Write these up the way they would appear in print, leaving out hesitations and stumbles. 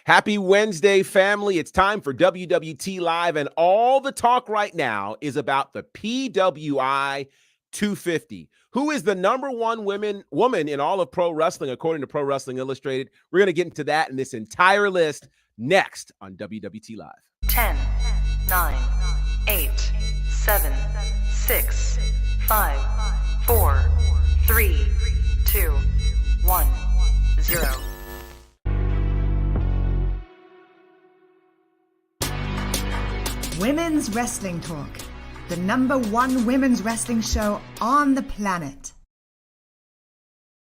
Happy Wednesday, family. It's time for WWT Live, and all the talk right now is about the PWI 250. Who is the number one woman in all of pro wrestling, according to Pro Wrestling Illustrated? We're going to get into that and this entire list next on WWT Live. 10, 9, 8, 7, 6, 5, 4, 3, 2, 1, 0. Women's Wrestling Talk, the #1 women's wrestling show on the planet.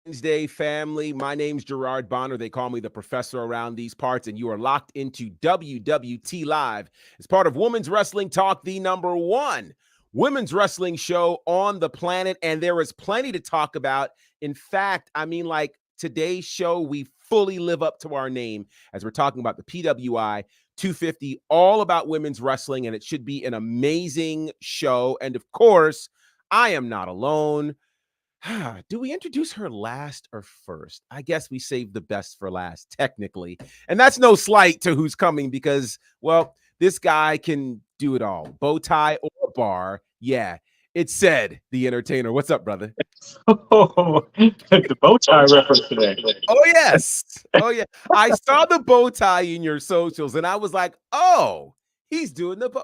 Wednesday, family. My name's Gerard Bonner. They call me the professor around these parts, and you are locked into WWT Live as part of Women's Wrestling Talk, the #1 women's wrestling show on the planet. And there is plenty to talk about. In fact, like today's show, we fully live up to our name as we're talking about the PWI 250, all about women's wrestling, and it should be an amazing show. And of course, I am not alone. Do we introduce her last or first? I guess we saved the best for last, technically. And that's no slight to who's coming because, well, this guy can do it all. Bow tie or bar. Yeah, it's said, the entertainer. What's up, brother? Oh, the bow tie reference today. Oh, yes. Oh, yeah. I saw the bow tie in your socials, and I was like, oh, he's doing the bow.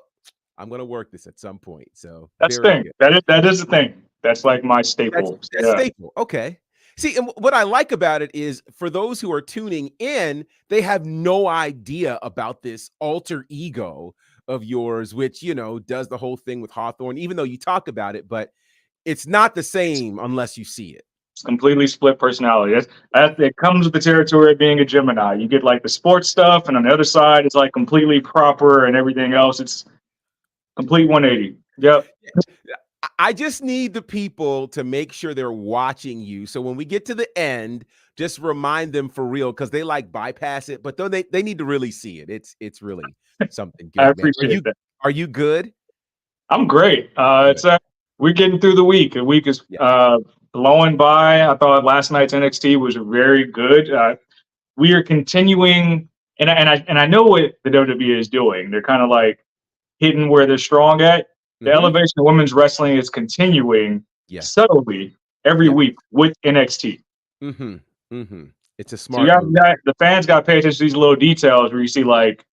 I'm going to work this at some point. So that's the thing. That is the thing. That's like my staple. That's staple. Okay. See, and what I like about it is for those who are tuning in, they have no idea about this alter ego of yours, which, does the whole thing with Hawthorne, even though you talk about it, but it's not the same unless you see it. It's completely split personality. It comes with the territory of being a Gemini. You get like the sports stuff, and on the other side, it's like completely proper and everything else. It's complete 180. Yep. I just need the people to make sure they're watching you. So when we get to the end, just remind them for real, because they bypass it, but they need to really see it. It's really something good. I appreciate that. Are you good? I'm great. We're getting through the week. The week is blowing by. I thought last night's NXT was very good. We are continuing, and I know what the WWE is doing. They're kind of like hitting where they're strong at. The elevation of women's wrestling is continuing subtly every week with NXT. It's a smart. So the fans got to pay attention to these little details where you see like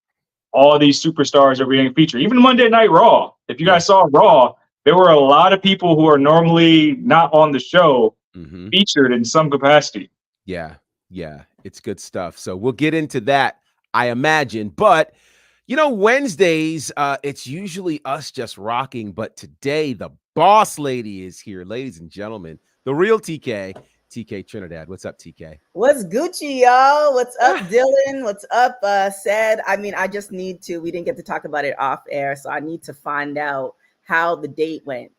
all these superstars are being featured. Even Monday Night Raw. If you guys saw Raw, there were a lot of people who are normally not on the show featured in some capacity. Yeah, it's good stuff. So we'll get into that, I imagine, but. Wednesdays, it's usually us just rocking, but today the boss lady is here, ladies and gentlemen, the real TK Trinidad. What's up, TK? What's Gucci, y'all? What's up, Dylan? What's up, Said? I just need to, we didn't get to talk about it off air, so I need to find out how the date went.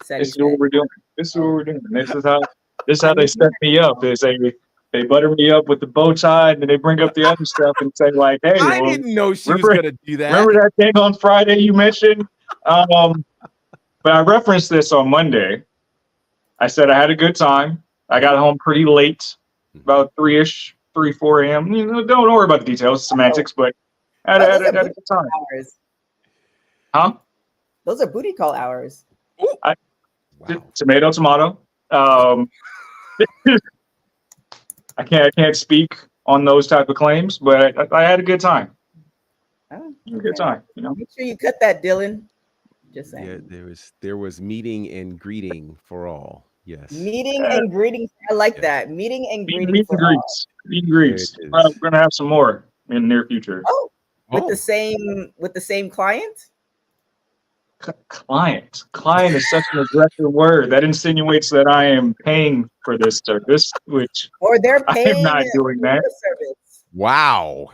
This is what we're doing. This is how they set me up. They butter me up with the bow tie, and then they bring up the other stuff and say, like, hey, I didn't know she was going to do that. Remember that thing on Friday you mentioned? But I referenced this on Monday. I said I had a good time. I got home pretty late, about 4 a.m. Don't worry about the details, semantics, but I had a good time. Hours. Huh? Those are booty call hours. Tomato. I can't speak on those type of claims, but I had a good time. Oh, okay. A good time, Make sure you cut that, Dylan. Just saying. Yeah, there was meeting and greeting for all. Yes. Meeting and greeting. I like that. Meeting and greeting. Meet and greets. We're gonna have some more in the near future. Oh, with the same client. Client is such an aggressive word that insinuates that I am paying for this service, which they're paying. I am not doing that. Service. Wow.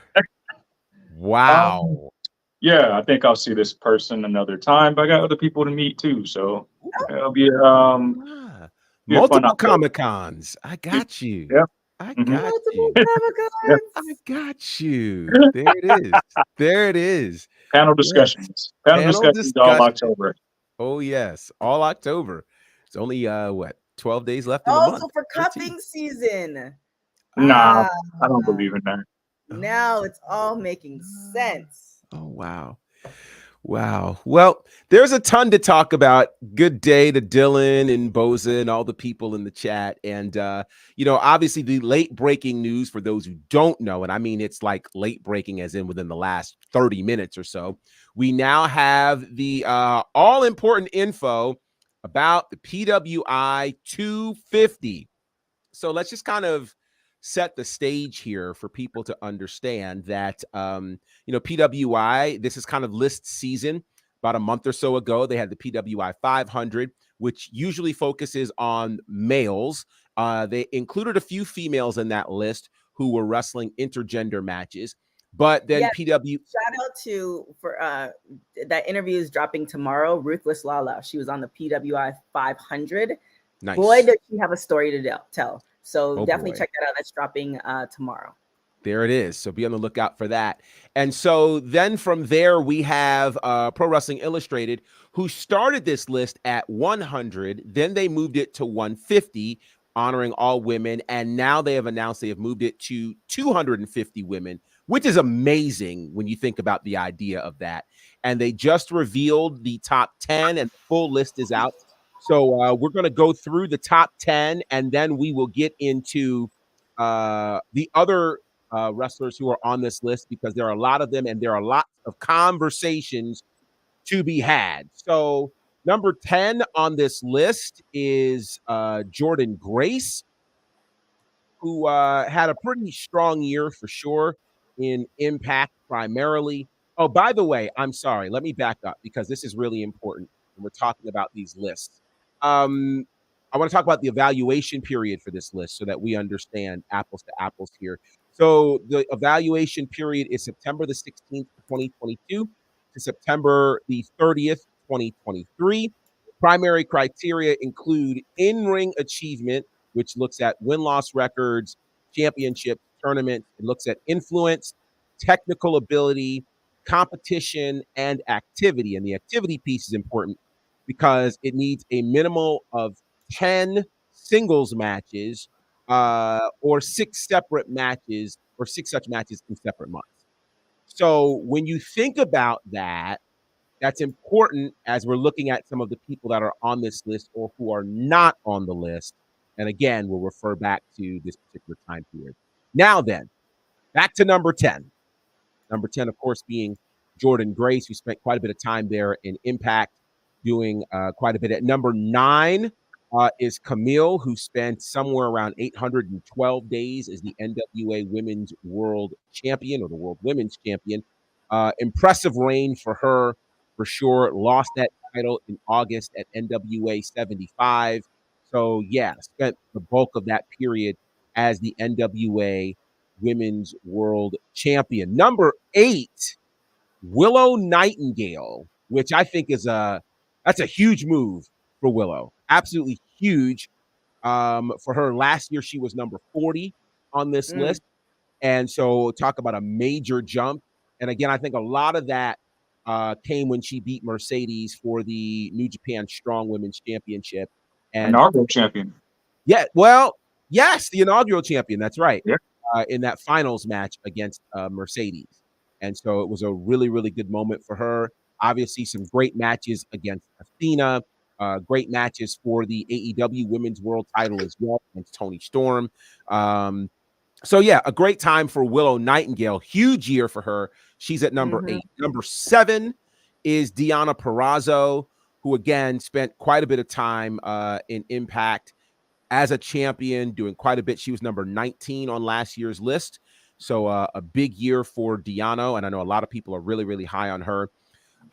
Yeah, I think I'll see this person another time, but I got other people to meet too, so it'll be multiple Comic-Cons. I got you. Yep. I got you. There it is. Panel discussions. Panel discussions all October. Oh, yes. All October. It's only, 12 days left in the month. Also for cuffing season. Nah, I don't believe in that. Now it's all making sense. Oh, wow. Wow. Well, there's a ton to talk about. Good day to Dylan and Boza and all the people in the chat. And, obviously the late breaking news for those who don't know, and I mean, it's like late breaking as in within the last 30 minutes or so. We now have the all important info about the PWI 250. So let's just kind of set the stage here for people to understand that PWI, this is kind of list season. About a month or so ago, they had the PWI 500, which usually focuses on males. They included a few females in that list who were wrestling intergender matches. But then shout out to for that interview is dropping tomorrow. Ruthless Lala. She was on the PWI 500. Nice. Boy, does she have a story to tell. So definitely boy. check that out. That's dropping tomorrow. There it is. So be on the lookout for that. And so then from there, we have Pro Wrestling Illustrated, who started this list at 100. Then they moved it to 150, honoring all women. And now they have announced they have moved it to 250 women, which is amazing when you think about the idea of that. And they just revealed the top 10, and the full list is out. So we're going to go through the top 10, and then we will get into the other wrestlers who are on this list, because there are a lot of them and there are lots of conversations to be had. So number 10 on this list is Jordan Grace, who had a pretty strong year for sure in Impact primarily. Oh, by the way, I'm sorry. Let me back up, because this is really important when we're talking about these lists. I want to talk about the evaluation period for this list so that we understand apples to apples here. So the evaluation period is September the 16th, 2022 to September the 30th, 2023. Primary criteria include in-ring achievement, which looks at win-loss records, championship, tournament. It looks at influence, technical ability, competition, and activity. And the activity piece is important because it needs a minimal of 10 singles matches or 6 separate matches, or 6 such matches in separate months. So when you think about that, that's important as we're looking at some of the people that are on this list or who are not on the list. And again, we'll refer back to this particular time period. Now then, back to number 10. Number 10, of course, being Jordan Grace, who spent quite a bit of time there in Impact, doing quite a bit. At number 9 is Camille, who spent somewhere around 812 days as the NWA Women's World Champion, or the World Women's Champion. Impressive reign for her, for sure. Lost that title in August at NWA 75. So, yeah, spent the bulk of that period as the NWA Women's World Champion. Number 8, Willow Nightingale, which I think is that's a huge move for Willow. Absolutely huge. For her last year, she was number 40 on this list. And so talk about a major jump. And again, I think a lot of that came when she beat Mercedes for the New Japan Strong Women's Championship. And inaugural champion. Yeah, well, yes, the inaugural champion. That's right. Yeah. In that finals match against Mercedes. And so it was a really, really good moment for her. Obviously, some great matches against Athena, great matches for the AEW Women's World title as well against Toni Storm. So, yeah, a great time for Willow Nightingale. Huge year for her. She's at number 8. Number 7 is Deonna Purrazzo, who, again, spent quite a bit of time in Impact as a champion, doing quite a bit. She was number 19 on last year's list. So a big year for Deonna, and I know a lot of people are really, really high on her.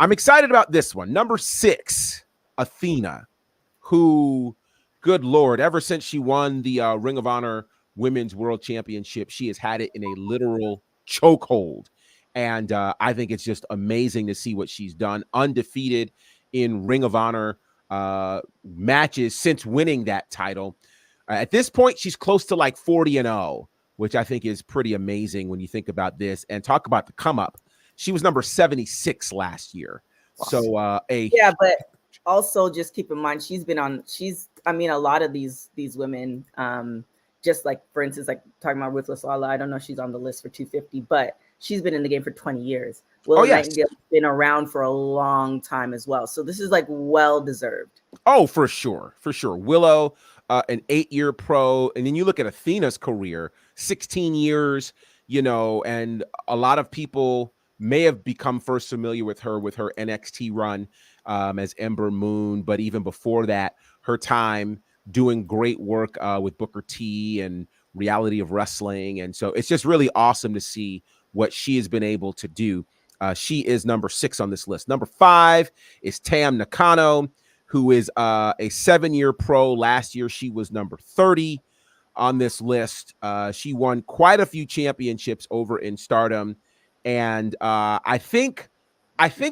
I'm excited about this one. Number 6, Athena, who, good Lord, ever since she won the Ring of Honor Women's World Championship, she has had it in a literal chokehold. And I think it's just amazing to see what she's done. Undefeated in Ring of Honor matches since winning that title. At this point, she's close to like 40-0, which I think is pretty amazing when you think about this. And talk about the come up. She was number 76 last year. So but also just keep in mind, a lot of these women, just like, for instance, like talking about Ruthless Lala, I don't know if she's on the list for 250, but she's been in the game for 20 years. Willow Nightingale's been around for a long time as well. So this is like well deserved. Oh, for sure. For sure. Willow, an 8-year pro. And then you look at Athena's career, 16 years, you know, and a lot of people may have become first familiar with her NXT run as Ember Moon. But even before that, her time doing great work with Booker T and Reality of Wrestling. And so it's just really awesome to see what she has been able to do. She is number 6 on this list. Number 5 is Tam Nakano, who is a 7-year pro. Last year, she was number 30 on this list. She won quite a few championships over in Stardom. And I think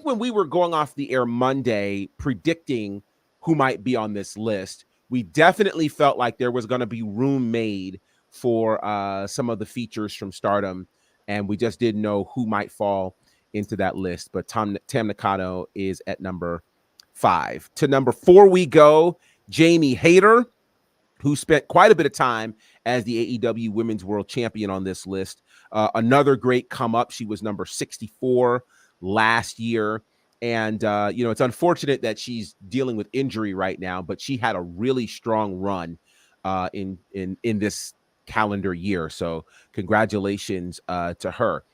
when we were going off the air Monday predicting who might be on this list, we definitely felt like there was going to be room made for some of the features from Stardom. And we just didn't know who might fall into that list. But Tam Nakano is at number 5. To number 4 we go. Jamie Hayter, who spent quite a bit of time as the AEW Women's World Champion on this list. Another great come up. She was number 64 last year. And, you know, it's unfortunate that she's dealing with injury right now, but she had a really strong run in this calendar year. So congratulations to her.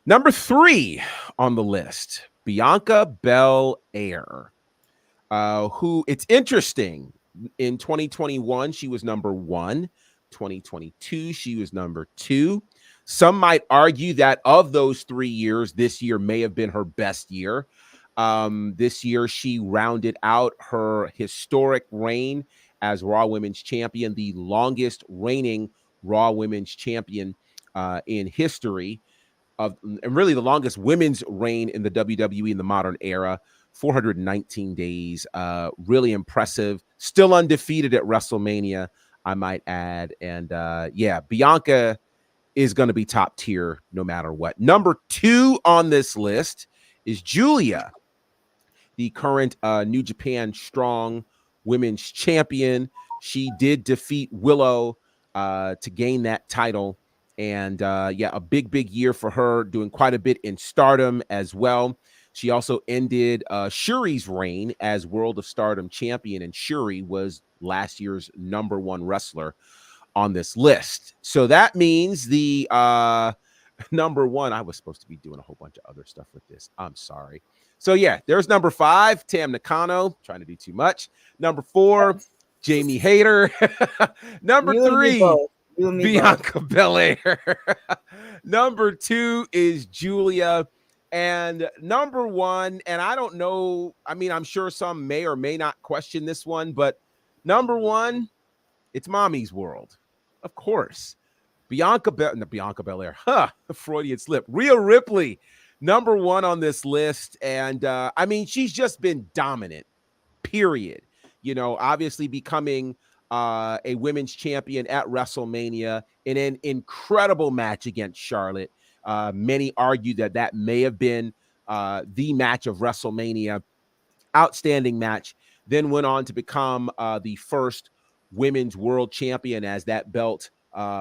Number 3 on the list, Bianca Belair. Who, it's interesting, in 2021 she was number 1, 2022 she was number 2. Some might argue that of those 3 years, this year may have been her best year. This year she rounded out her historic reign as Raw Women's Champion, the longest reigning Raw Women's Champion in history, and really the longest women's reign in the WWE in the modern era. 419 days, really impressive. Still undefeated at WrestleMania, I might add. And yeah, Bianca is going to be top tier no matter what. Number 2 on this list is Julia, the current New Japan Strong Women's Champion. She did defeat Willow to gain that title. And yeah, a big year for her, doing quite a bit in Stardom as well. She also ended Shuri's reign as World of Stardom champion, and Shuri was last year's number 1 wrestler on this list. So that means the number 1, I was supposed to be doing a whole bunch of other stuff with this. I'm sorry. So yeah, there's number 5, Tam Nakano, trying to do too much. Number 4, Jamie Hayter. Number 3, Bianca Belair. Number 2 is Julia. And number 1, and I don't know, I mean, I'm sure some may or may not question this one, but number 1, it's Mommy's World. Of course. Bianca Belair. Freudian slip. Rhea Ripley, number 1 on this list. And I mean, she's just been dominant, period. You know, obviously becoming a women's champion at WrestleMania in an incredible match against Charlotte. Many argue that may have been the match of WrestleMania. Outstanding match. Then went on to become the first women's world champion, as that belt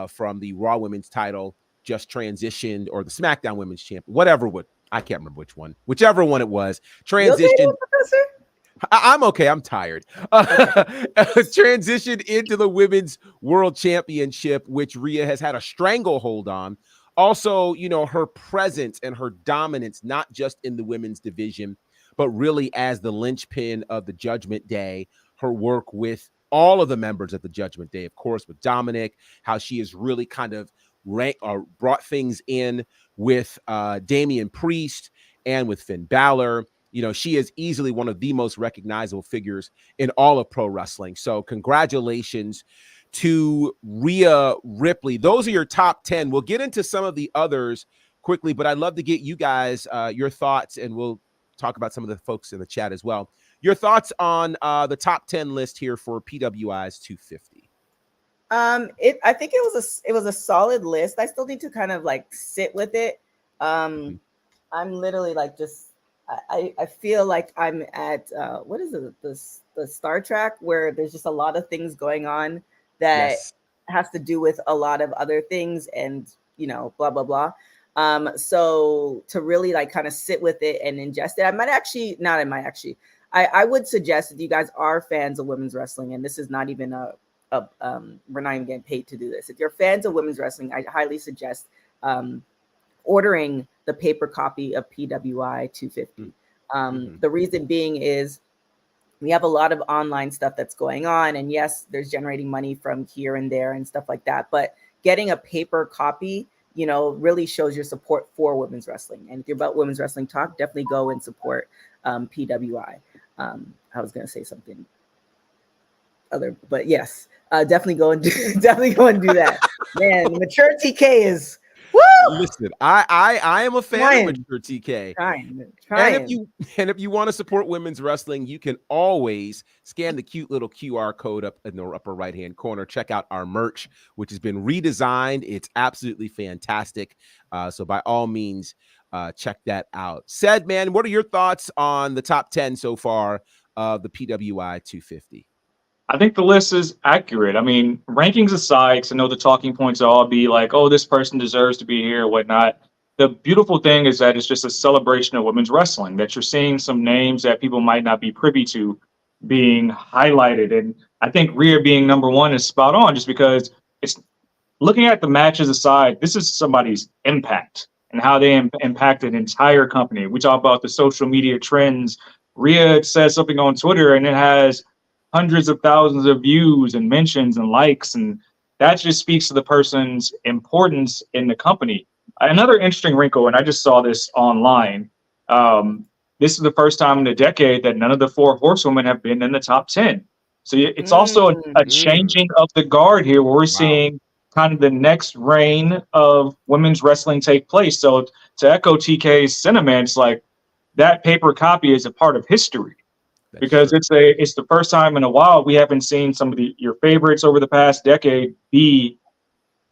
from the Raw Women's title just transitioned, or the SmackDown Women's champion, I can't remember which one, whichever one it was, transitioned. I'm okay. I'm tired. Transitioned into the Women's World Championship, which Rhea has had a stranglehold on. Also, you know, her presence and her dominance, not just in the women's division, but really as the linchpin of the Judgment Day, her work with all of the members of the Judgment Day, of course, with Dominic, how she has really kind of brought things in with Damian Priest and with Finn Balor. You know, she is easily one of the most recognizable figures in all of pro wrestling. So congratulations to Rhea Ripley. Those are your top 10. We'll get into some of the others quickly, but I'd love to get you guys your thoughts, and we'll talk about some of the folks in the chat as well. Your thoughts on the top 10 list here for PWI's 250. I think it was a solid list. I still need to kind of like sit with it. I'm literally like just I feel like I'm at what is it, the Star Trek, where there's just a lot of things going on that has to do with a lot of other things and, you know, blah, blah, blah. So to really like kind of sit with it and ingest it, I would suggest if you guys are fans of women's wrestling, and this is not even we're not even getting paid to do this. If you're fans of women's wrestling, I highly suggest ordering the paper copy of PWI 250. The reason being is we have a lot of online stuff that's going on, and yes, there's generating money from here and there and stuff like that. But getting a paper copy, you know, really shows your support for women's wrestling. And if you're about women's wrestling talk, definitely go and support PWI. I was going to say something other, but yes, definitely go and do that. Man, mature TK is woo. Listen, I am a fan of mature TK. Trying. And if you want to support women's wrestling, you can always scan the cute little QR code up in the upper right hand corner. Check out our merch, which has been redesigned. It's absolutely fantastic. So by all means, check that out. Said, man, what are your thoughts on the top 10 so far of the PWI 250? I think the list is accurate. I mean, rankings aside, because I know the talking points will all be like, oh, this person deserves to be here or whatnot. The beautiful thing is that it's just a celebration of women's wrestling, that you're seeing some names that people might not be privy to being highlighted. And I think Rhea being number one is spot on, just because it's looking at the matches aside, this is somebody's impact and how they impact an entire company. We talk about the social media trends. Rhea says something on Twitter and it has hundreds of thousands of views and mentions and likes, and that just speaks to the person's importance in the company. Another interesting wrinkle, and I just saw this online, this is the first time in a decade that none of the 4 horsewomen have been in the top 10. So it's also a changing of the guard here, where we're seeing kind of the next reign of women's wrestling take place. So to echo TK's sentiments, like that paper copy is a part of history. Because it's the first time in a while we haven't seen some of your favorites over the past decade be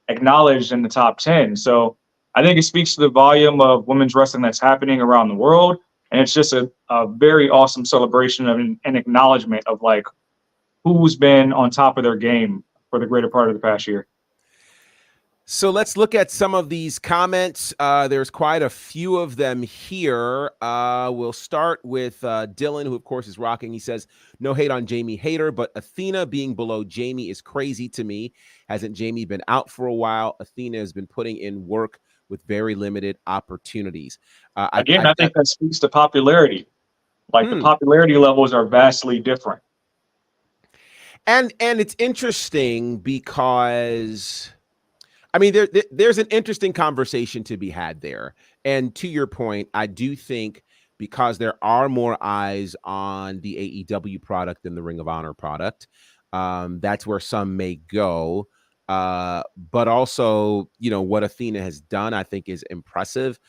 acknowledged in the top 10. So I think it speaks to the volume of women's wrestling that's happening around the world. And it's just a very awesome celebration of an acknowledgement of like who's been on top of their game for the greater part of the past year. So let's look at some of these comments. There's quite a few of them here. We'll start with Dylan, who, of course, is rocking. He says, no hate on Jamie Hayter, but Athena being below Jamie is crazy to me. Hasn't Jamie been out for a while? Athena has been putting in work with very limited opportunities. I think that speaks to popularity. Like the popularity levels are vastly different. And it's interesting because... I mean, there's an interesting conversation to be had there. And to your point, I do think because there are more eyes on the AEW product than the Ring of Honor product, that's where some may go. But also, you know, what Athena has done, I think, is impressive.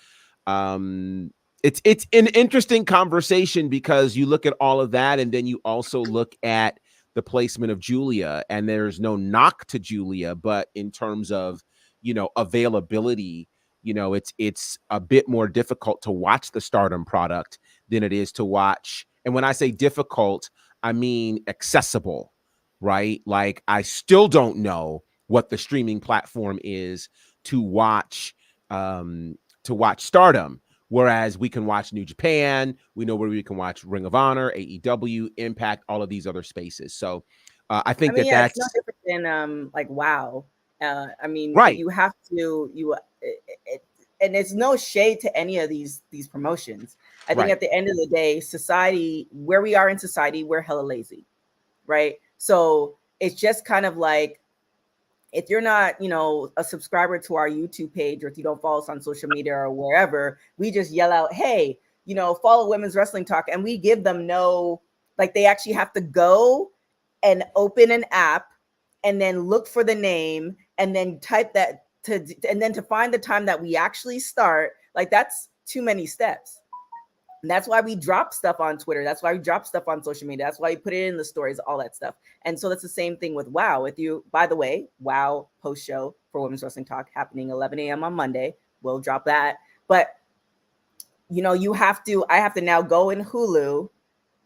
It's an interesting conversation because you look at all of that, and then you also look at the placement of Julia, and there's no knock to Julia, but in terms of, you know, availability, you know, it's a bit more difficult to watch the Stardom product than it is to watch. And when I say difficult, I mean accessible, right? Like I still don't know what the streaming platform is to watch Stardom. Whereas we can watch New Japan, we know where we can watch Ring of Honor, AEW, Impact, all of these other spaces. So I think that's no different than like WoW. I mean, right. You have to and it's no shade to any of these promotions. I think at the end of the day, society, where we are in society, we're hella lazy, right? So it's just kind of like, if you're not, you know, a subscriber to our YouTube page, or if you don't follow us on social media or wherever, we just yell out, hey, you know, follow Women's Wrestling Talk. And we give them they actually have to go and open an app and then look for the name and then type that and then to find the time that we actually start. Like that's too many steps. And that's why we drop stuff on Twitter. That's why we drop stuff on social media. That's why we put it in the stories, all that stuff. And so that's the same thing with WoW. By the way, WoW post show for Women's Wrestling Talk happening 11 a.m. on Monday. We'll drop that. But, you know, I have to now go in Hulu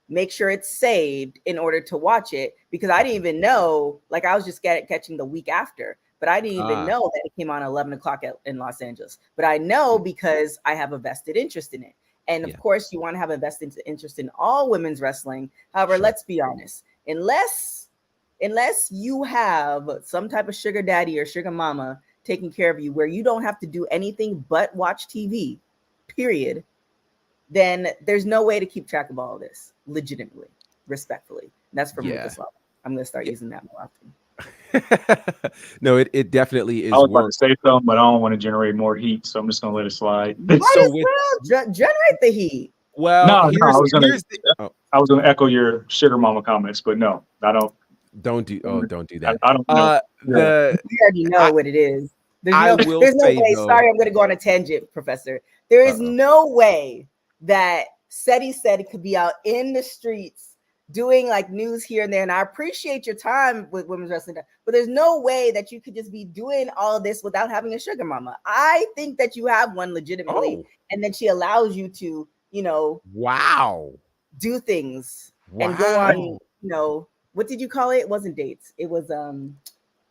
make sure it's saved in order to watch it, because I didn't even know, like I was just catching the week after, but I didn't even know that it came on 11 o'clock in Los Angeles. But I know because I have a vested interest in it. And of course, you want to have a vested interest in all women's wrestling. However, let's be honest, unless you have some type of sugar daddy or sugar mama taking care of you where you don't have to do anything but watch TV, period, then there's no way to keep track of all of this legitimately, respectfully. That's from Lucas Lava. I'm going to start using that more often. No, it definitely is. I was about to say something, but I don't want to generate more heat, so I'm just going to let it slide. Generate the heat. Well, I was going to echo your sugar mama comments, but no, I don't. Don't do that. I don't know. We already know what it is. There's no way. Sorry, I'm going to go on a tangent, Professor. There is no way that Seti said it could be out in the streets doing like news here and there. And I appreciate your time with women's wrestling, but there's no way that you could just be doing all of this without having a sugar mama. I think that you have one legitimately, and then she allows you to, do things and go on, what did you call it? It wasn't dates. It was a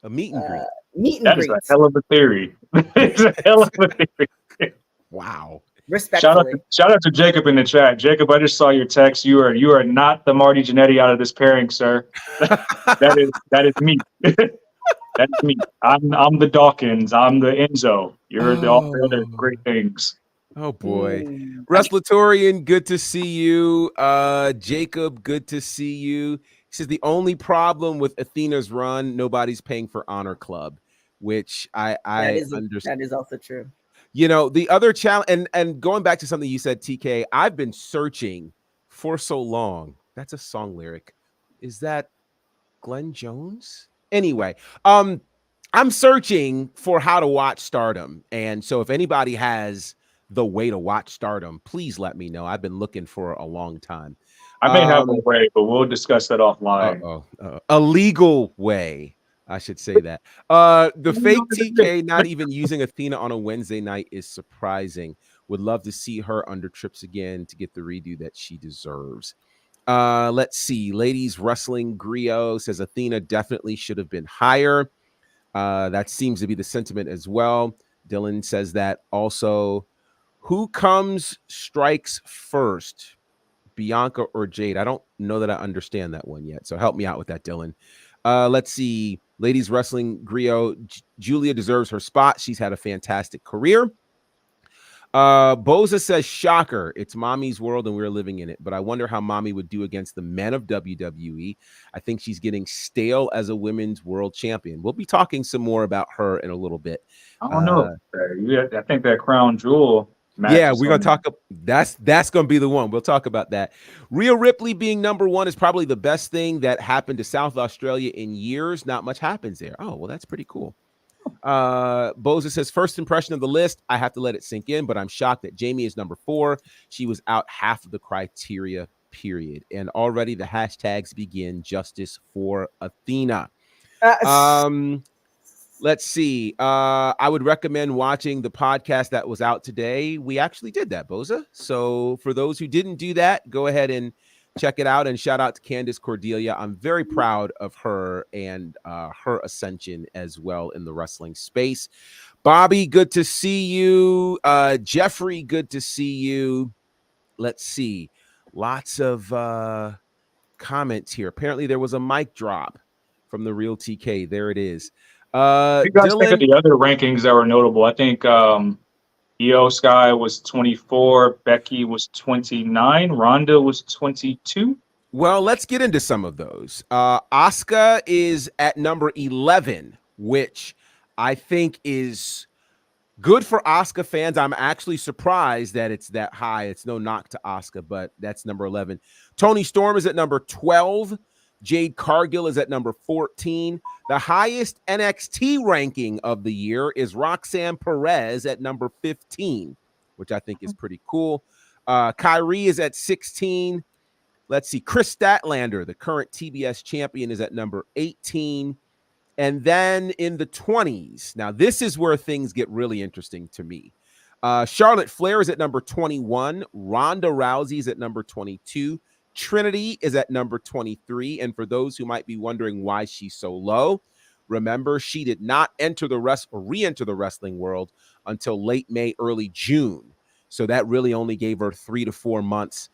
meet and greet. Meet and greet. That is a hell of a theory. It's a hell of a theory. Wow. Respectfully. Shout out to Jacob in the chat. Jacob, I just saw your text. You are not the Marty Jannetty out of this pairing, sir. that is me. That's me. I'm the Dawkins. I'm the Enzo. You're all the other great things. Oh boy. Wrestlatorian, good to see you. Jacob, good to see you. He says the only problem with Athena's run, nobody's paying for Honor Club, which I understand. That is also true. The other challenge, and going back to something you said, TK, I've been searching for so long. That's a song lyric. Is that Glenn Jones? Anyway, I'm searching for how to watch Stardom. And so if anybody has the way to watch Stardom, please let me know. I've been looking for a long time. I may have a way, but we'll discuss that offline. A legal way. I should say that. The fake TK not even using Athena on a Wednesday night is surprising. Would love to see her under Trips again to get the redo that she deserves. Let's see. Ladies Wrestling Griot says Athena definitely should have been higher. That seems to be the sentiment as well. Dylan says that also. Who comes strikes first, Bianca or Jade? I don't know that I understand that one yet. So help me out with that, Dylan. Let's see. Ladies Wrestling Griot, Julia deserves her spot. She's had a fantastic career. Boza says, shocker, it's mommy's world and we're living in it. But I wonder how mommy would do against the men of WWE. I think she's getting stale as a women's world champion. We'll be talking some more about her in a little bit. I don't know. I think that crown jewel. Yeah, we're going to talk. That's going to be the one. We'll talk about that. Rhea Ripley being number one is probably the best thing that happened to South Australia in years. Not much happens there. Oh, well, that's pretty cool. Boza says, first impression of the list, I have to let it sink in, but I'm shocked that Jamie is number 4. She was out half of the criteria, period. And already the hashtags begin, justice for Athena. Let's see. I would recommend watching the podcast that was out today. We actually did that, Boza. So for those who didn't do that, go ahead and check it out. And shout out to Candice Cordelia. I'm very proud of her and her ascension as well in the wrestling space. Bobby, good to see you. Jeffrey, good to see you. Let's see. Lots of comments here. Apparently there was a mic drop from the real TK. There it is. You guys Dylan, think of the other rankings that were notable. I think Io Sky was 24, Becky was 29, Ronda was 22. Well, let's get into some of those. Asuka is at number 11, which I think is good for Asuka fans. I'm actually surprised that it's that high. It's no knock to Asuka, but that's number 11. Toni Storm is at number 12. Jade Cargill is at number 14. The highest NXT ranking of the year is Roxanne Perez at number 15, which I think is pretty cool. Kyrie is at 16. Let's see. Chris Statlander, the current TBS champion, is at number 18. And then in the 20s, now this is where things get really interesting to me. Charlotte Flair is at number 21. Ronda Rousey is at number 22. Trinity is at number 23. And for those who might be wondering why she's so low, remember, she did not re-enter the wrestling world until late May, early June. So that really only gave her 3 to 4 months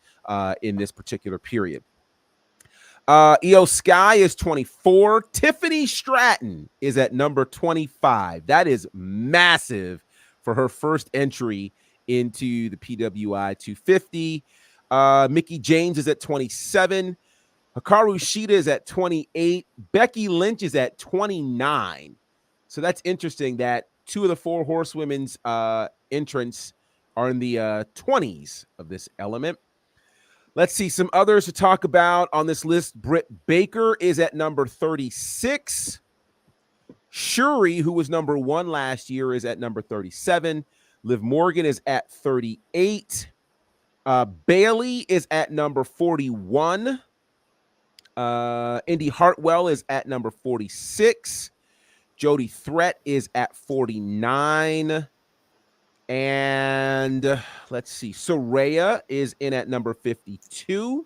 in this particular period. Io Sky is 24. Tiffany Stratton is at number 25. That is massive for her first entry into the PWI 250. Mickey James is at 27. Hikaru Shida is at 28. Becky Lynch is at 29. So that's interesting that 2 of the 4 horsewomen's entrants are in the 20s of this element. Let's see some others to talk about on this list. Britt Baker is at number 36. Shuri, who was number 1 last year, is at number 37. Liv Morgan is at 38. Bailey is at number 41. Indy Hartwell is at number 46. Jody Threat is at 49. And let's see. Soraya is in at number 52.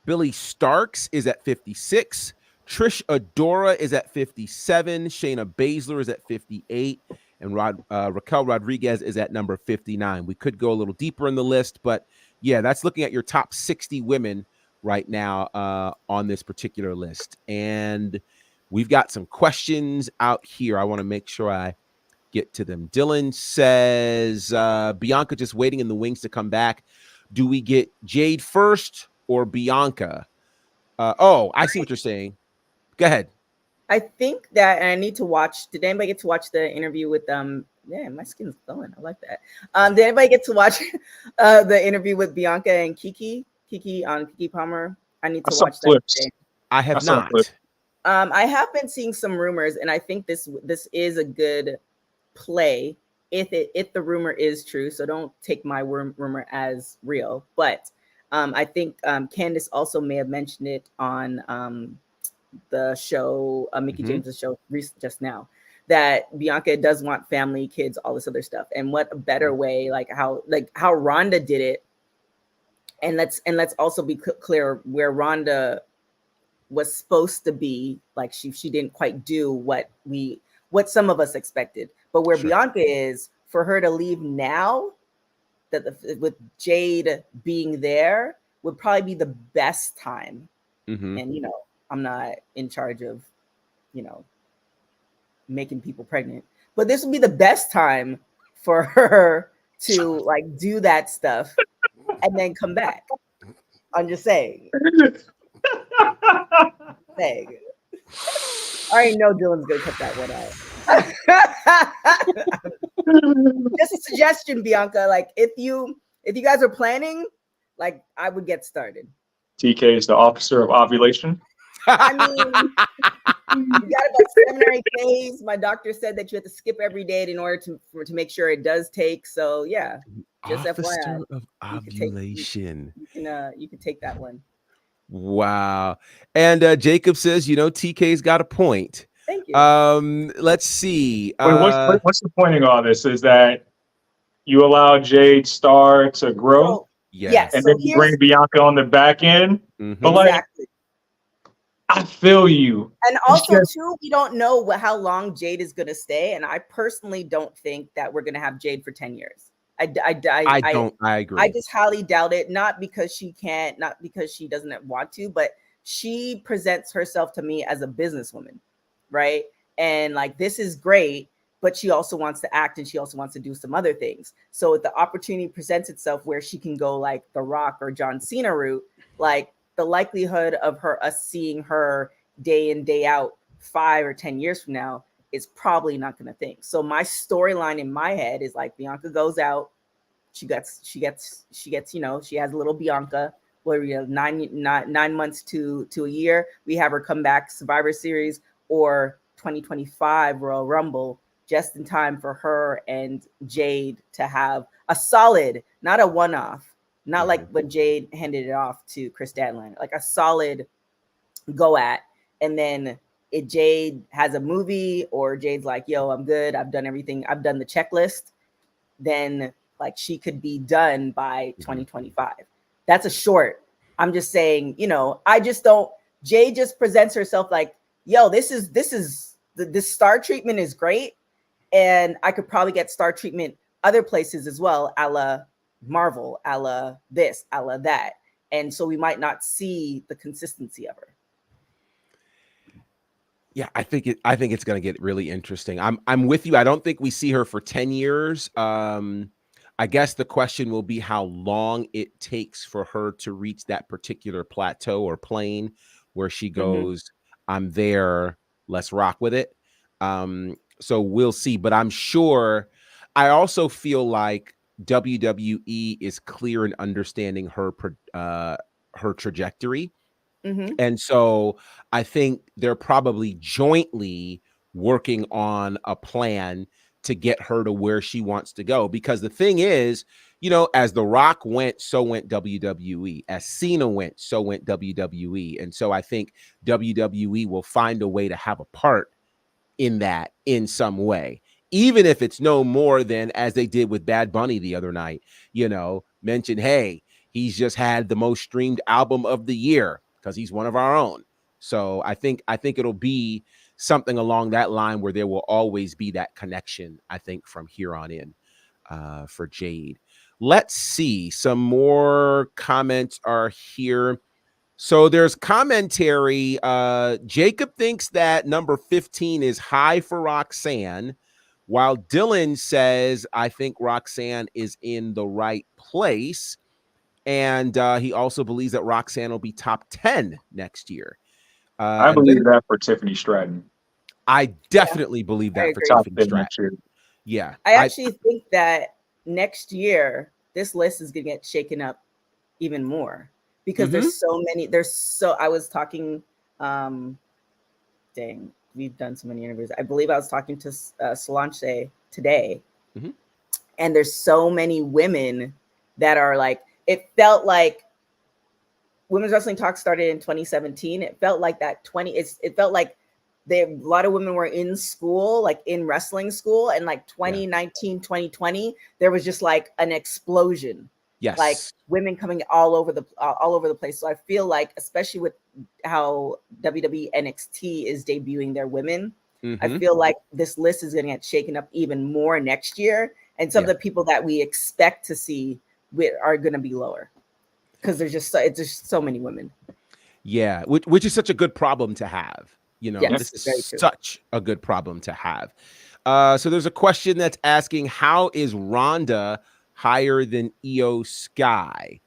Billy Starks is at 56. Trish Adora is at 57. Shayna Baszler is at 58. And Raquel Rodriguez is at number 59. We could go a little deeper in the list, but yeah, that's looking at your top 60 women right now on this particular list. And we've got some questions out here. I want to make sure I get to them. Dylan says, Bianca just waiting in the wings to come back. Do we get Jade first or Bianca? I see what you're saying. Go ahead. I think that, and I need to watch. Did anybody get to watch the interview with Yeah, my skin's glowing. I like that. Did anybody get to watch the interview with Bianca and Kiki on Kiki Palmer? I need to watch that today. I have not. I have been seeing some rumors, and I think this is a good play if the rumor is true. So don't take my rumor as real. But I think Candace also may have mentioned it on the show, Mickey James's show just now, that Bianca does want family, kids, all this other stuff. And what a better way, like how Rhonda did it. And let's also be clear where Rhonda was supposed to be. Like she didn't quite do what some of us expected. But where Bianca is, for her to leave now, with Jade being there, would probably be the best time. And I'm not in charge of making people pregnant, but this would be the best time for her to like do that stuff and then come back. I'm just saying. I already know Dylan's gonna cut that one out. Just a suggestion, Bianca. Like if you guys are planning, like I would get started. TK is the officer of ovulation. I mean, you got about 7 or 8 days. My doctor said that you have to skip every day in order to make sure it does take. So yeah, just officer FYI, of ovulation. You can take that one. Wow. And Jacob says, TK's got a point. Thank you. Let's see. Wait, what's the point of all this? Is that you allow Jade Star to grow? Yes. And then you bring Bianca on the back end. But exactly. I feel you. And also, too, we don't know how long Jade is going to stay. And I personally don't think that we're going to have Jade for 10 years. I agree. I just highly doubt it. Not because she can't, not because she doesn't want to, but she presents herself to me as a businesswoman, right? And like, this is great, but she also wants to act and she also wants to do some other things. So if the opportunity presents itself where she can go like The Rock or John Cena route, like, the likelihood of us seeing her day in, day out 5 or 10 years from now is probably not going to think. So my storyline in my head is like Bianca goes out, she gets, she has a little Bianca where we have 9 months to a year. We have her come back Survivor Series or 2025 Royal Rumble, just in time for her and Jade to have a solid, not a one-off. Not like when Jade handed it off to Chris Statlander, like a solid go at. And then if Jade has a movie or Jade's like, yo, I'm good. I've done everything. I've done the checklist. Then like she could be done by 2025. That's a short. I'm just saying, you know, I just don't. Jade just presents herself like, yo, this star treatment is great, and I could probably get star treatment other places as well, a la Marvel, a la this, a la that, and so we might not see the consistency of her. Yeah, I think it's going to get really interesting. I'm with you. I don't think we see her for 10 years. I guess the question will be how long it takes for her to reach that particular plateau or plane where she goes, I'm there, let's rock with it. So we'll see, but I'm sure. I also feel like WWE is clear in understanding her trajectory. And so I think they're probably jointly working on a plan to get her to where she wants to go. Because the thing is, you know, as The Rock went, so went WWE. As Cena went, so went WWE. And so I think WWE will find a way to have a part in that in some way, even if it's no more than as they did with Bad Bunny the other night, you know, mention, hey, he's just had the most streamed album of the year because he's one of our own. So I think it'll be something along that line where there will always be that connection, I think, from here on in for Jade. Let's see. Some more comments are here. So there's commentary. Jacob thinks that number 15 is high for Roxanne, while Dylan says, I think Roxanne is in the right place. And he also believes that Roxanne will be top 10 next year. I believe that for Tiffany Stratton. I definitely believe that for Tiffany Stratton. Yeah. I actually think that next year, this list is going to get shaken up even more. Because there's so many, I was talking, dang, we've done so many interviews. I believe I was talking to Solange today, and there's so many women that are like, it felt like Women's Wrestling Talk started in 2017. It felt like that it felt like a lot of women were in school, like in wrestling school, and like 2019, 2020, there was just like an explosion. Yes. Like women coming all over the place. So I feel like, especially with how WWE NXT is debuting their women, I feel like this list is going to get shaken up even more next year. And some of the people that we expect to see are going to be lower because it's just so many women. Yeah, which is such a good problem to have. You know, Yes, this is such a good problem to have. So there's a question that's asking, how is Rhonda higher than Io Sky?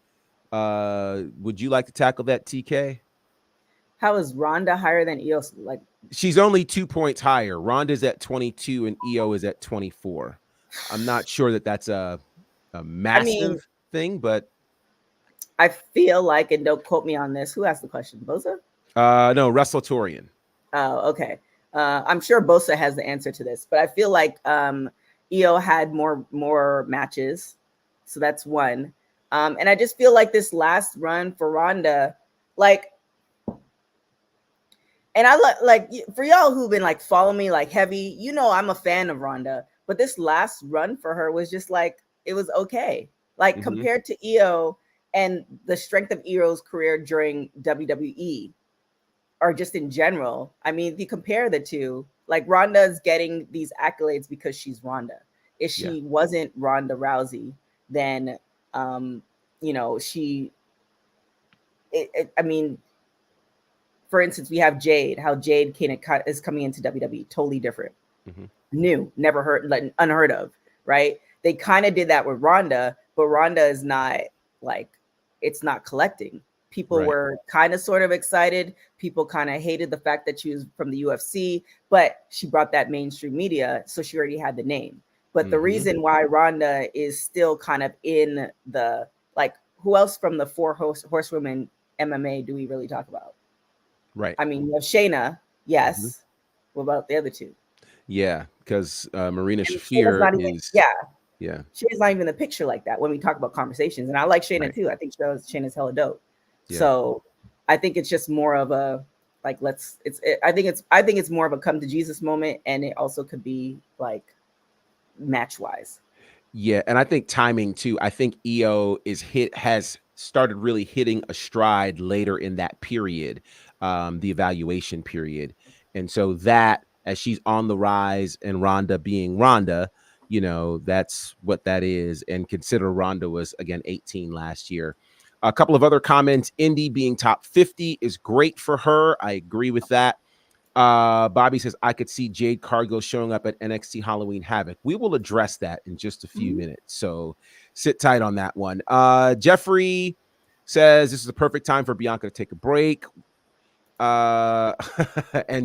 Would you like to tackle that, TK? How is Rhonda higher than Io? Like, she's only 2 points higher. Rhonda's at 22 and Io is at 24. I'm not sure that that's a massive thing, but I feel like, and don't quote me on this, who asked the question? Bosa? No, Wrestletorian. Oh, okay. I'm sure Bosa has the answer to this, but I feel like Io had more matches. So that's one. And I just feel like this last run for Rhonda, like, and I like for y'all who've been like following me like heavy, you know, I'm a fan of Rhonda, but this last run for her was just like, it was okay. Like compared to Io and the strength of Io's career during WWE or just in general. I mean, if you compare the two, like Rhonda's getting these accolades because she's Rhonda. If she wasn't Ronda Rousey, then you know, I mean, for instance, we have Jade, how Jade is coming into WWE, totally different. New, never heard, like, unheard of, right? They kind of did that with Ronda, but Ronda is not like, it's not collecting. People were kind of sort of excited. People kind of hated the fact that she was from the UFC, but she brought that mainstream media, so she already had the name. But the reason why Ronda is still kind of in the, like, who else from the four horsewomen MMA do we really talk about? Right. I mean, you have Shayna, yes. What about the other two? Yeah, because Marina Shafir is... Yeah. Shayna's not even in the picture like that when we talk about conversations. And I like Shayna too. I think Shayna's hella dope. Yeah. So I think it's just more of a, like, I think it's more of a come to Jesus moment. And it also could be like match wise. Yeah. And I think timing too. I think Io has started really hitting a stride later in that period, the evaluation period. And so that, as she's on the rise and Ronda being Ronda, you know, that's what that is. And consider Ronda was, again, 18 last year. A couple of other comments. Indy being top 50 is great for her. I agree with that. Bobby says, I could see Jade Cargill showing up at NXT Halloween Havoc. We will address that in just a few minutes. So sit tight on that one. Jeffrey says, this is the perfect time for Bianca to take a break. And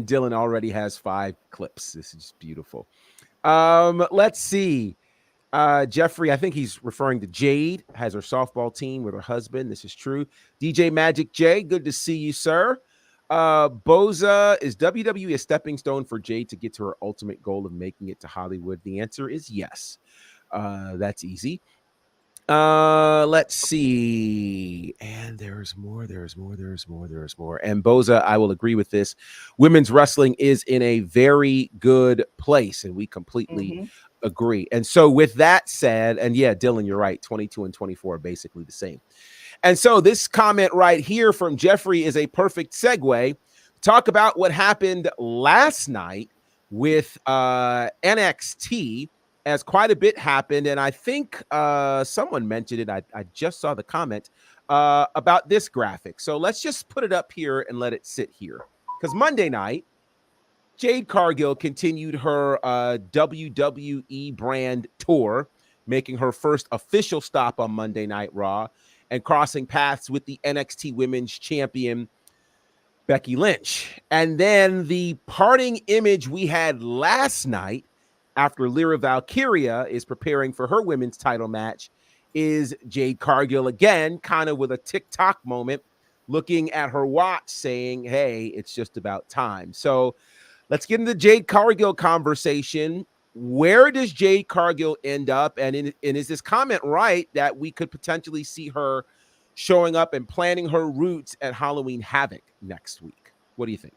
Dylan already has 5 clips. This is beautiful. Let's see. Jeffrey, I think he's referring to Jade, has her softball team with her husband. This is true. DJ Magic J, good to see you, sir. Boza, is WWE a stepping stone for Jade to get to her ultimate goal of making it to Hollywood? The answer is yes. That's easy. Let's see. And there's more. And Boza, I will agree with this. Women's wrestling is in a very good place, and we completely agree. And so with that said, and yeah, Dylan, you're right. 22 and 24 are basically the same. And so this comment right here from Jeffrey is a perfect segue. Talk about what happened last night with NXT, as quite a bit happened. And I think someone mentioned it. I just saw the comment about this graphic. So let's just put it up here and let it sit here. Because Monday night, Jade Cargill continued her WWE brand tour, making her first official stop on Monday Night Raw and crossing paths with the NXT Women's Champion, Becky Lynch. And then the parting image we had last night after Lyra Valkyria is preparing for her women's title match is Jade Cargill again, kind of with a TikTok moment, looking at her watch saying, hey, it's just about time. So let's get into the Jade Cargill conversation. Where does Jade Cargill end up? And is this comment right that we could potentially see her showing up and planning her roots at Halloween Havoc next week? What do you think?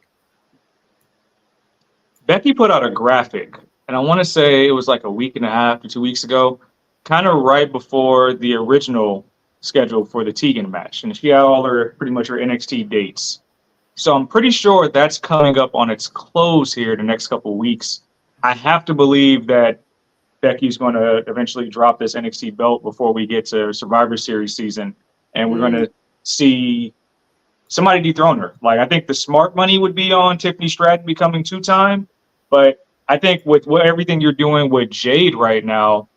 Becky put out a graphic, and I want to say it was like a week and a half to 2 weeks ago, kind of right before the original schedule for the Tegan match. And she had all her, pretty much her NXT dates. So I'm pretty sure that's coming up on its close here the next couple of weeks. I have to believe that Becky's going to eventually drop this NXT belt before we get to Survivor Series season. And we're going to see somebody dethrone her. Like, I think the smart money would be on Tiffany Stratton becoming 2-time. But I think with everything you're doing with Jade right now,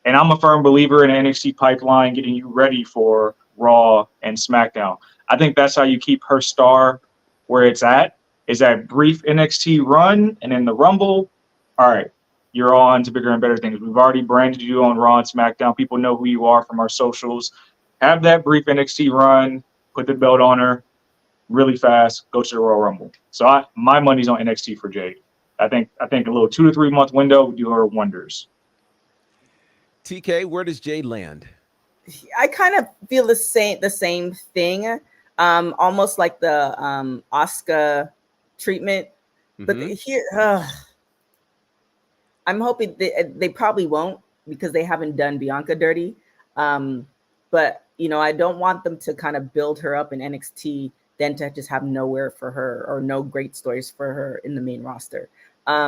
and I'm a firm believer in NXT pipeline, getting you ready for Raw and SmackDown. I think that's how you keep her star where it's at, is that brief NXT run, and then the Rumble, all right, you're on to bigger and better things. We've already branded you on Raw and SmackDown. People know who you are from our socials. Have that brief NXT run, put the belt on her really fast, go to the Royal Rumble. So my money's on NXT for Jade. I think a little 2 to 3 month window would do her wonders. TK, where does Jade land? I kind of feel the same thing, almost like the Asuka treatment. But here, I'm hoping they probably won't, because they haven't done Bianca dirty. But you know, I don't want them to kind of build her up in NXT, then to just have nowhere for her or no great stories for her in the main roster. I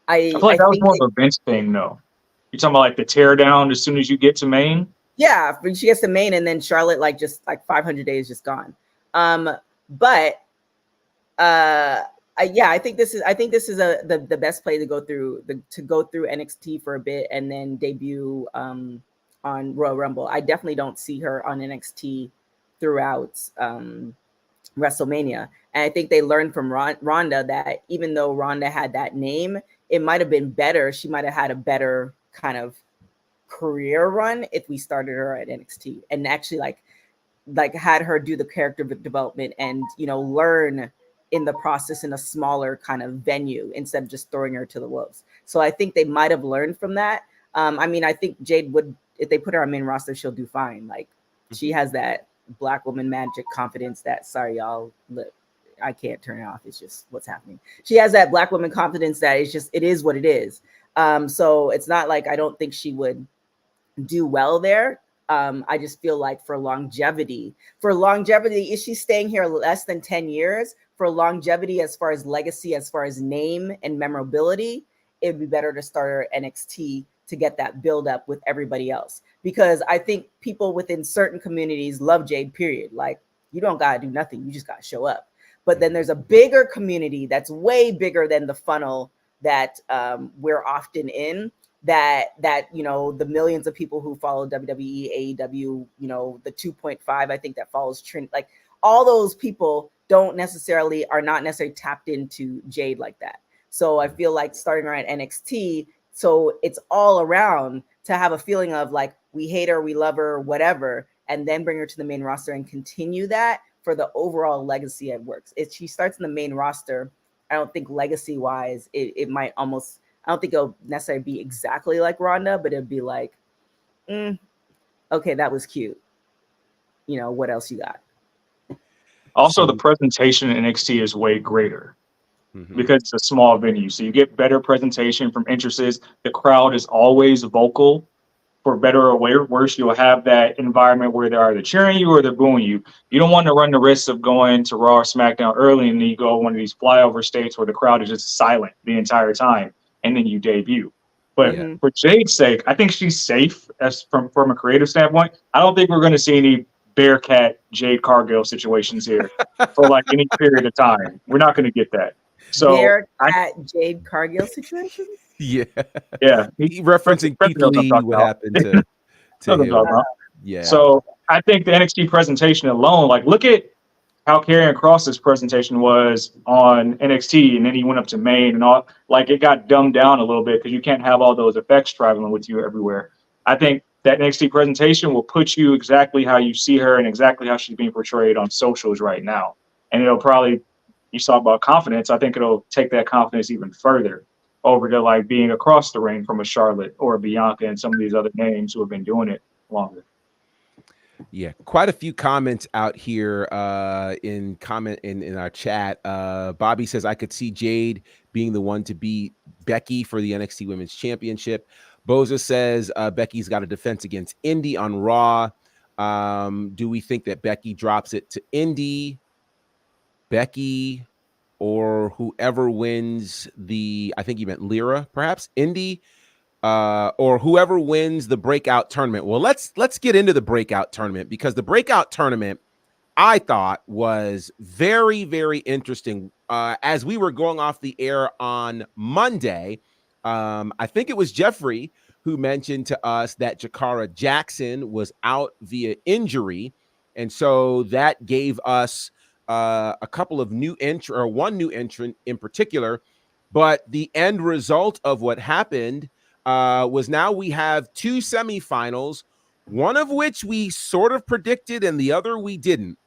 feel like that was more of a Vince thing, though. You're talking about like the tear down as soon as you get to main? Yeah, she gets to main, and then Charlotte just 500 days just gone. I think this is the best play to go through NXT for a bit and then debut on Royal Rumble. I definitely don't see her on NXT throughout WrestleMania. And I think they learned from Ronda that even though Ronda had that name, it might have been better. She might have had a better kind of career run if we started her at NXT and actually like had her do the character development and, you know, learn in the process in a smaller kind of venue instead of just throwing her to the wolves. So I think they might have learned from that. I mean, I think Jade would, if they put her on main roster, she'll do fine. Like, she has that Black woman magic confidence that, sorry, y'all, look, I can't turn it off. It's just what's happening. She has that Black woman confidence that it is what it is. So it's not like I don't think she would do well there. I just feel like for longevity, is she staying here less than 10 years? For longevity, as far as legacy, as far as name and memorability, it'd be better to start her at NXT to get that build up with everybody else. Because I think people within certain communities love Jade, period. Like, you don't got to do nothing. You just got to show up. But then there's a bigger community that's way bigger than the funnel that we're often in, that the millions of people who follow WWE, AEW, the 2.5, I think, that follows Trent, like all those people are not necessarily tapped into Jade like that. So I feel like starting her at NXT, so it's all around, to have a feeling of like, we hate her, we love her, whatever, and then bring her to the main roster and continue that for the overall legacy. It works. If she starts in the main roster, I don't think legacy wise, it might almost, I don't think it'll necessarily be exactly like Ronda, but it'd be like, okay, that was cute. What else you got? Also, the presentation in NXT is way greater because it's a small venue. So you get better presentation from entrances. The crowd is always vocal. For better or worse, you'll have that environment where they're either cheering you or they're booing you. You don't want to run the risk of going to Raw or SmackDown early and then you go one of these flyover states where the crowd is just silent the entire time and then you debut. But for Jade's sake, I think she's safe from a creative standpoint. I don't think we're going to see any Bearcat Jade Cargill situations here for like any period of time. We're not going to get that. So Bearcat Jade Cargill situations? Yeah. Referencing Keith Lee, what happened to him. Yeah. So I think the NXT presentation alone, like look at how Karrion Kross's presentation was on NXT, and then he went up to main and all, like it got dumbed down a little bit because you can't have all those effects traveling with you everywhere. I think that NXT presentation will put you exactly how you see her and exactly how she's being portrayed on socials right now. And it'll probably, you talk about confidence, I think it'll take that confidence even further over to like being across the ring from a Charlotte or a Bianca and some of these other names who have been doing it longer. Yeah, quite a few comments out here in our chat. Bobby says, I could see Jade being the one to beat Becky for the NXT Women's Championship. Boza says Becky's got a defense against Indy on Raw. Do we think that Becky drops it to Indy, Becky, or whoever wins I think you meant Lyra, perhaps, Indy, or whoever wins the breakout tournament? Well, let's get into the breakout tournament, because the breakout tournament I thought was very, very interesting. As we were going off the air on Monday, I think it was Jeffrey who mentioned to us that Jakara Jackson was out via injury. And so that gave us a couple of one new entrant in particular. But the end result of what happened was now we have two semifinals, one of which we sort of predicted and the other we didn't.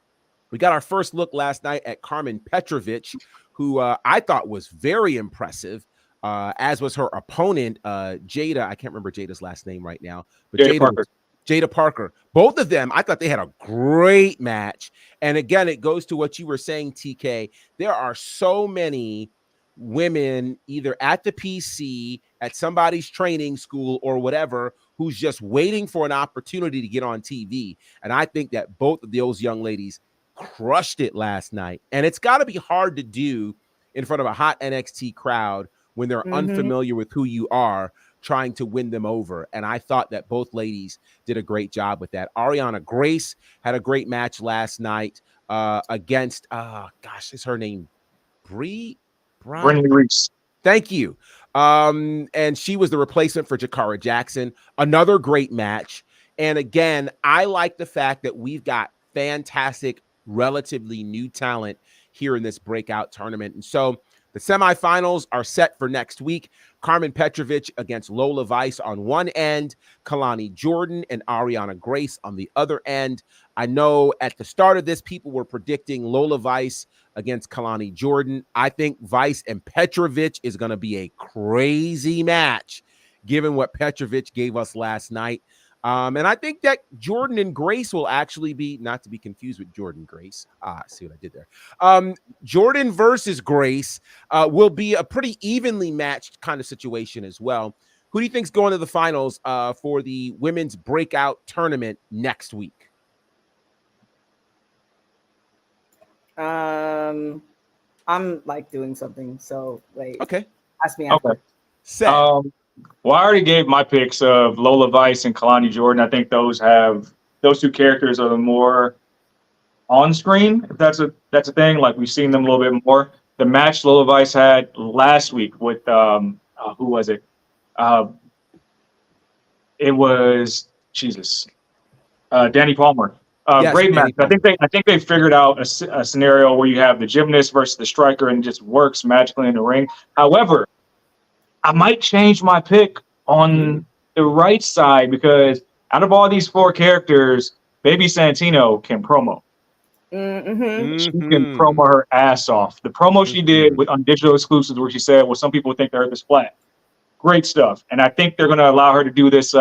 We got our first look last night at Carmen Petrovic, who I thought was very impressive, as was her opponent, Jada. I can't remember Jada's last name right now, but Jada Parker. Both of them, I thought they had a great match. And again, it goes to what you were saying, TK. There are so many women either at the PC, at somebody's training school or whatever, who's just waiting for an opportunity to get on TV. And I think that both of those young ladies crushed it last night. And it's got to be hard to do in front of a hot NXT crowd when they're unfamiliar with who you are, trying to win them over. And I thought that both ladies did a great job with that. Ariana Grace had a great match last night against, is her name Bree? Brittany Reese. Thank you. And she was the replacement for Jakara Jackson. Another great match. And again, I like the fact that we've got fantastic, relatively new talent here in this breakout tournament. And so the semifinals are set for next week. Carmen Petrovic against Lola Vice on one end, Kalani Jordan and Ariana Grace on the other end. I know at the start of this, people were predicting Lola Vice against Kalani Jordan. I think Vice and Petrovic is going to be a crazy match, given what Petrovic gave us last night. And I think that Jordan and Grace will actually be, not to be confused with Jordan Grace. See what I did there. Jordan versus Grace will be a pretty evenly matched kind of situation as well. Who do you think's going to the finals for the women's breakout tournament next week? I'm like doing something, so wait. Okay. Ask me after. Okay. Set. Well, I already gave my picks of Lola Vice and Kalani Jordan. I think those two characters are the more on screen, if that's a thing. Like we've seen them a little bit more. The match Lola Vice had last week with who was it? It was Jesus, Danny Palmer. Yes, Great Danny match. Palmer. I think they figured out a scenario where you have the gymnast versus the striker and it just works magically in the ring. However, I might change my pick on the right side because out of all these four characters, Baby Santino can promo. She can promo her ass off. The promo she did on digital exclusives where she said, well, some people think the earth is flat. Great stuff. And I think they're going to allow her to do this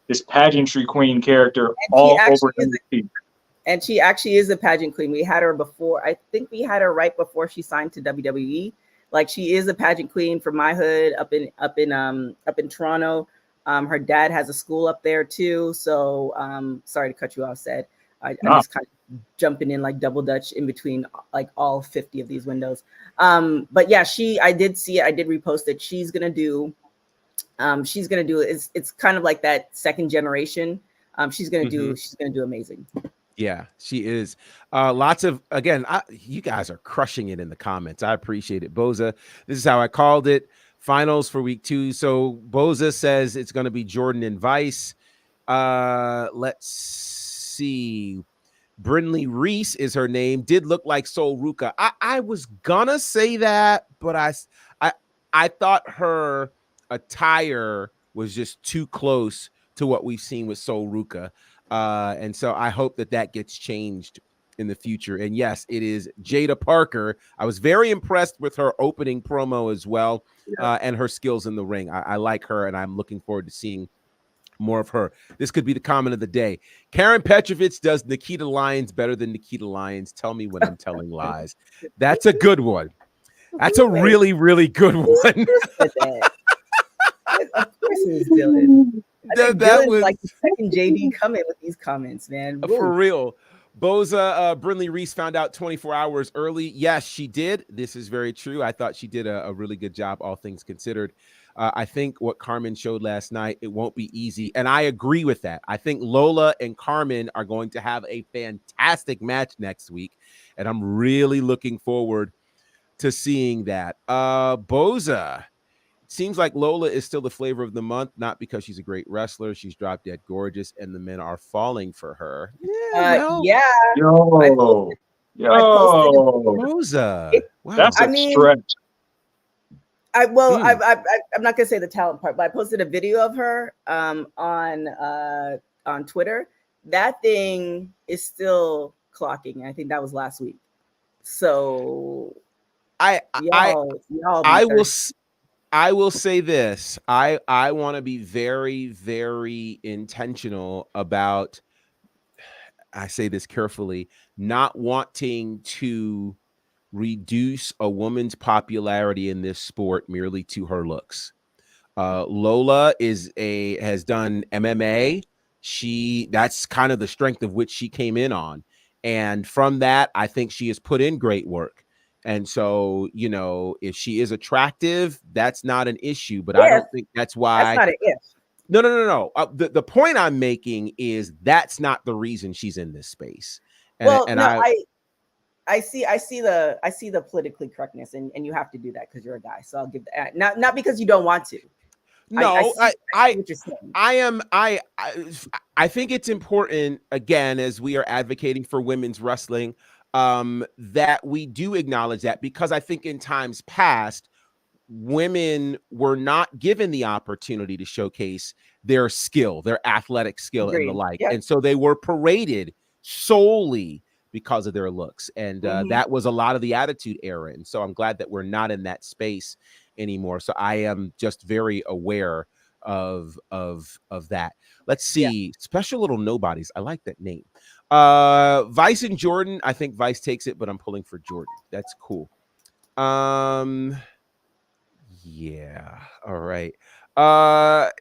this pageantry queen character all over NXT. And she actually is a pageant queen. We had her before. I think we had her right before she signed to WWE. Like she is a pageant queen from my hood up in Toronto. Her dad has a school up there too. So sorry to cut you off, Sed. I'm just kind of jumping in like double dutch in between like all 50 of these windows. But yeah, I did see it. I did repost it. She's gonna do it's kind of like that second generation. She's gonna do amazing. Yeah, she is. Lots of, again, you guys are crushing it in the comments. I appreciate it. Boza, this is how I called it. Finals for week 2. So Boza says it's going to be Jordan and Vice. Let's see. Brinley Reese is her name. Did look like Sol Ruka. I was gonna say that, but I thought her attire was just too close to what we've seen with Sol Ruka. And so I hope that gets changed in the future. And yes, it is Jada Parker. I was very impressed with her opening promo as well, and her skills in the ring. I like her, and I'm looking forward to seeing more of her. This could be the comment of the day. Karen Petrovich does Nikita Lyons better than Nikita Lyons. Tell me when I'm telling lies. That's a good one. That's a really, really good one. Of course it was Dylan. That was like the second JD coming with these comments, man. For real. Boza, Brinley Reese found out 24 hours early. Yes, she did. This is very true. I thought she did a really good job, all things considered. I think what Carmen showed last night, it won't be easy. And I agree with that. I think Lola and Carmen are going to have a fantastic match next week. And I'm really looking forward to seeing that. Boza, seems like Lola is still the flavor of the month, not because she's a great wrestler. She's drop dead gorgeous, and the men are falling for her. Yeah. Yo. Rosa. Wow. That's a stretch. I'm not gonna say the talent part, but I posted a video of her on Twitter. That thing is still clocking. I think that was last week. So I will say this. I want to be very, very intentional about, I say this carefully, not wanting to reduce a woman's popularity in this sport merely to her looks. Lola has done MMA. That's kind of the strength of which she came in on. And from that, I think she has put in great work. And so, if she is attractive, that's not an issue, but I don't think that's why. That's not an if. No. The point I'm making is that's not the reason she's in this space. I see the politically correctness, and you have to do that because you're a guy. So I'll give that. Not because you don't want to. No, I think it's important, again, as we are advocating for women's wrestling, that we do acknowledge that, because I think in times past, women were not given the opportunity to showcase their skill, their athletic skill and the like. Yep. And so they were paraded solely because of their looks. And that was a lot of the Attitude Era. And so I'm glad that we're not in that space anymore. So I am just very aware of that. Let's see. Special Little Nobodies. I like that name. Vice and Jordan. I think Vice takes it, but I'm pulling for Jordan. That's cool. Yeah. All right.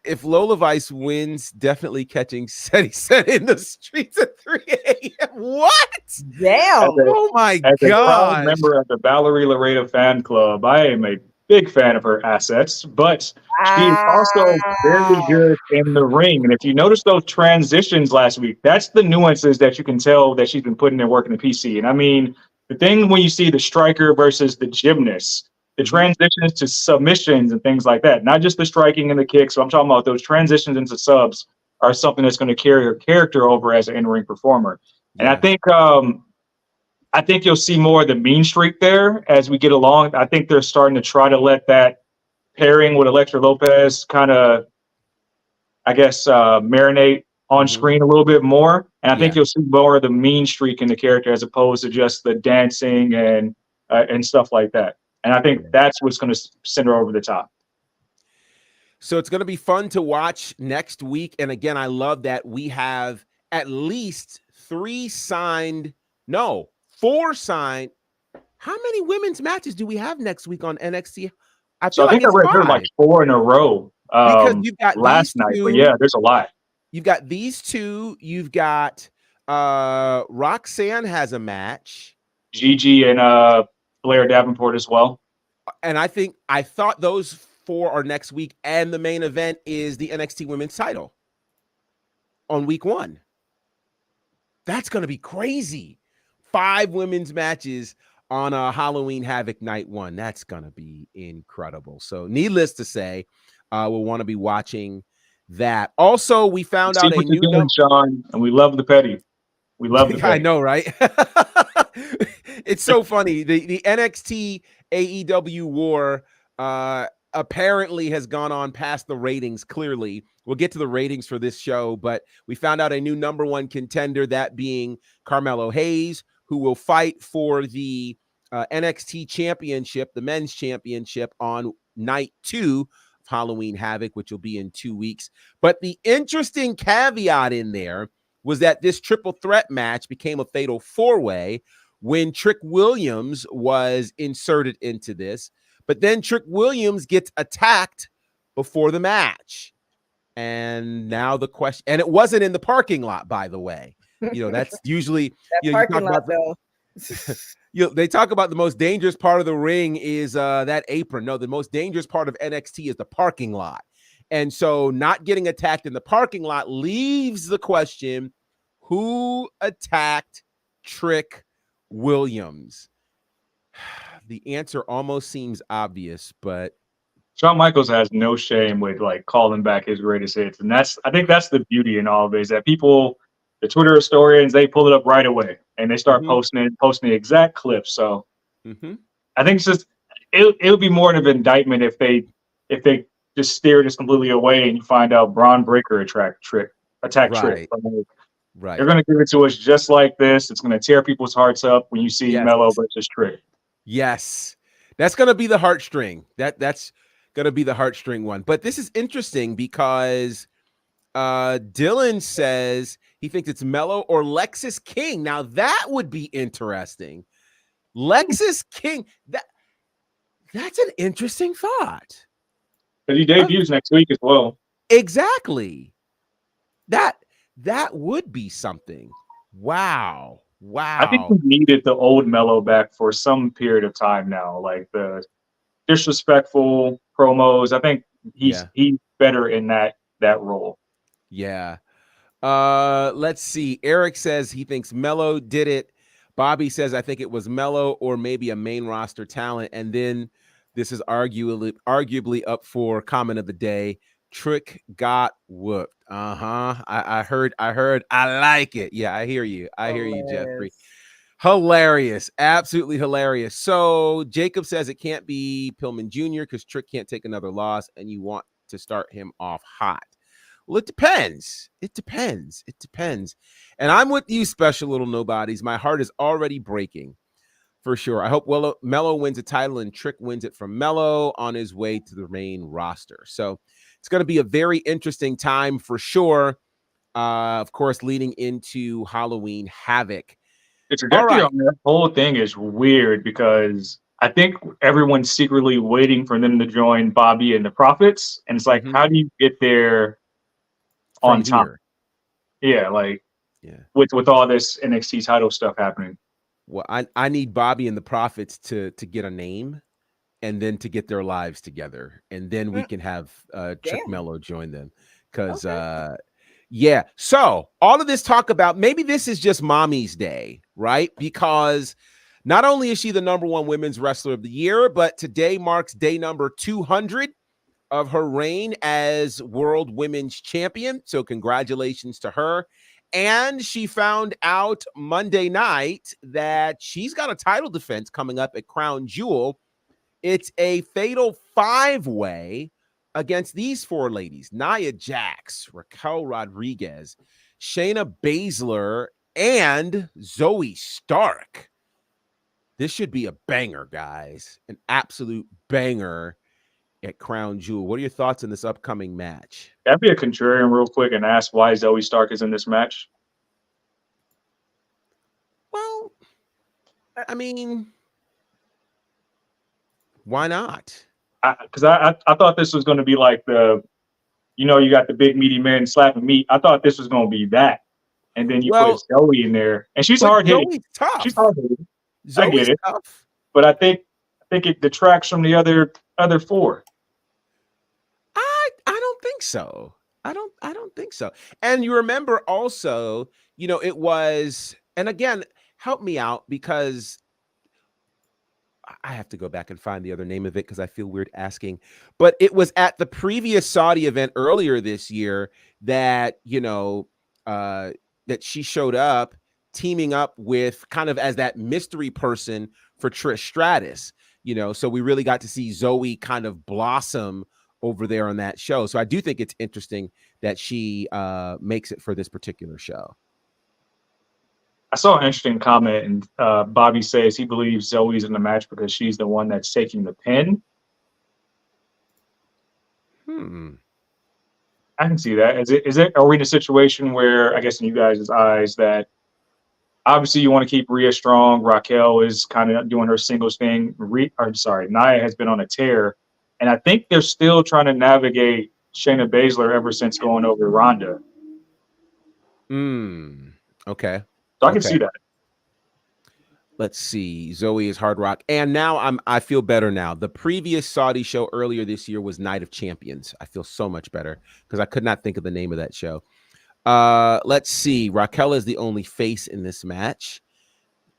If Lola Vice wins, definitely catching Seti Set in the streets at 3 a.m. What? Damn. Oh my As a proud gosh. member of the Valerie Laredo fan club, I am a big fan of her assets, but she is also very Wow. good in the ring. And if you notice those transitions last week, that's the nuances that you can tell that she's been putting in work in the PC. And I mean, the thing when you see the striker versus the gymnast, the transitions to submissions and things like that, not just the striking and the kicks. So I'm talking about those transitions into subs are something that's going to carry her character over as an in-ring performer. And Yeah. I think you'll see more of the mean streak there as we get along. I think they're starting to try to let that pairing with Elektra Lopez kind of, I guess, marinate on screen a little bit more. And I think you'll see more of the mean streak in the character as opposed to just the dancing and stuff like that. And I think that's what's going to send her over the top. So it's going to be fun to watch next week. And again, I love that we have at least 4 signed. How many women's matches do we have next week on NXT? I So I think I read her like 4 in a row because you've got last night. But yeah, there's a lot. You've got these two. You've got Roxanne has a match. Gigi and Blair Davenport as well. And I thought those 4 are next week. And the main event is the NXT Women's title on week 1. That's going to be crazy. 5 women's matches on a Halloween Havoc night 1. That's going to be incredible. So needless to say, we'll want to be watching that. Also, we found out a new number, Sean, and we love the petty. We love the petty. I know, right? It's so funny. The NXT AEW war apparently has gone on past the ratings. Clearly, we'll get to the ratings for this show, but we found out a new number 1 contender, that being Carmelo Hayes, who will fight for the NXT championship, the men's championship, on night 2 of Halloween Havoc, which will be in 2 weeks. But the interesting caveat in there was that this triple threat match became a fatal 4-way when Trick Williams was inserted into this. But then Trick Williams gets attacked before the match. And now the question, and it wasn't in the parking lot, by the way. That's usually that parking lot, though. They talk about the most dangerous part of the ring is that apron. No, the most dangerous part of NXT is the parking lot. And so not getting attacked in the parking lot leaves the question, who attacked Trick Williams? The answer almost seems obvious, but Shawn Michaels has no shame with like calling back his greatest hits. And I think that's the beauty in all of it, is that people, the Twitter historians, they pull it up right away and they start posting the exact clips. So I think it's just, it'll be more of an indictment if they just steer this completely away and you find out Braun Breaker attack Trick. Right. They're going to give it to us just like this. It's going to tear people's hearts up when you see Melo versus Trick. Yes. That's going to be the heartstring. That's going to be the heartstring one. But this is interesting because Dylan says he thinks it's Melo or Lexis King. Now that would be interesting. Lexis King. That's an interesting thought. But he debuts next week as well. Exactly. That would be something. Wow. I think we needed the old Melo back for some period of time now. Like the disrespectful promos. I think he's better in that role. Yeah. Let's see. Eric says he thinks Melo did it. Bobby says, I think it was Melo or maybe a main roster talent. And then this is arguably up for comment of the day. Trick got whooped. I heard. I like it. Yeah, I hear you. I hear you, Jeffrey. Hilarious. Absolutely hilarious. So Jacob says it can't be Pillman Jr. because Trick can't take another loss and you want to start him off hot. Well, it depends. It depends. And I'm with you, special little nobodies. My heart is already breaking for sure. I hope Melo wins a title and Trick wins it from Melo on his way to the main roster. So it's going to be a very interesting time for sure. Of course, leading into Halloween Havoc. The trajectory on that whole thing is weird because I think everyone's secretly waiting for them to join Bobby and the Profits, and it's like, Mhm. how do you get there From on time? here. Yeah, like Yeah. with all this NXT title stuff happening. Well, I need Bobby and the Profits to get a name and then to get their lives together, and then we Mm, can have Trick damn. Mello join them. Because Okay. yeah, so all of this talk about maybe this is just mommy's day, right? Because not only is she the #1 women's wrestler of the year, but today marks day number 200 of her reign as world women's champion. So congratulations to her. And she found out Monday night that she's got a title defense coming up at Crown Jewel. It's a fatal 5-way against these 4 ladies: Nia Jax, Raquel Rodriguez, Shayna Baszler, and Zoe Stark. This should be a banger, guys. An absolute banger at Crown Jewel. What are your thoughts on this upcoming match? Can I be a contrarian real quick and ask why Zoe Stark is in this match? Well, I mean, why not? Because I thought this was going to be like you got the big meaty men slapping meat. I thought this was going to be that, and then you put Well, Zoe in there, and she's but hard hitting. Zoe's She's tough. hard hitting. I get Zoe's it, tough. but I think it detracts from the other 4. I don't think so. I don't think so. And you remember also, it was, and again, help me out because I have to go back and find the other name of it because I feel weird asking. But it was at the previous Saudi event earlier this year that, that she showed up teaming up with kind of as that mystery person for Trish Stratus, so we really got to see Zoe kind of blossom over there on that show. So I do think it's interesting that she makes it for this particular show. I saw an interesting comment, and Bobby says he believes Zoe's in the match because she's the one that's taking the pin. I can see that. Are we in a situation where, I guess in you guys' eyes, that obviously you want to keep Rhea strong. Raquel is kind of doing her singles thing. Nia has been on a tear, and I think they're still trying to navigate Shayna Baszler ever since going over Ronda. Okay. So I can see that. Let's see. Zoe is Hard Rock. And now I feel better now. The previous Saudi show earlier this year was Night of Champions. I feel so much better because I could not think of the name of that show. Let's see. Raquel is the only face in this match.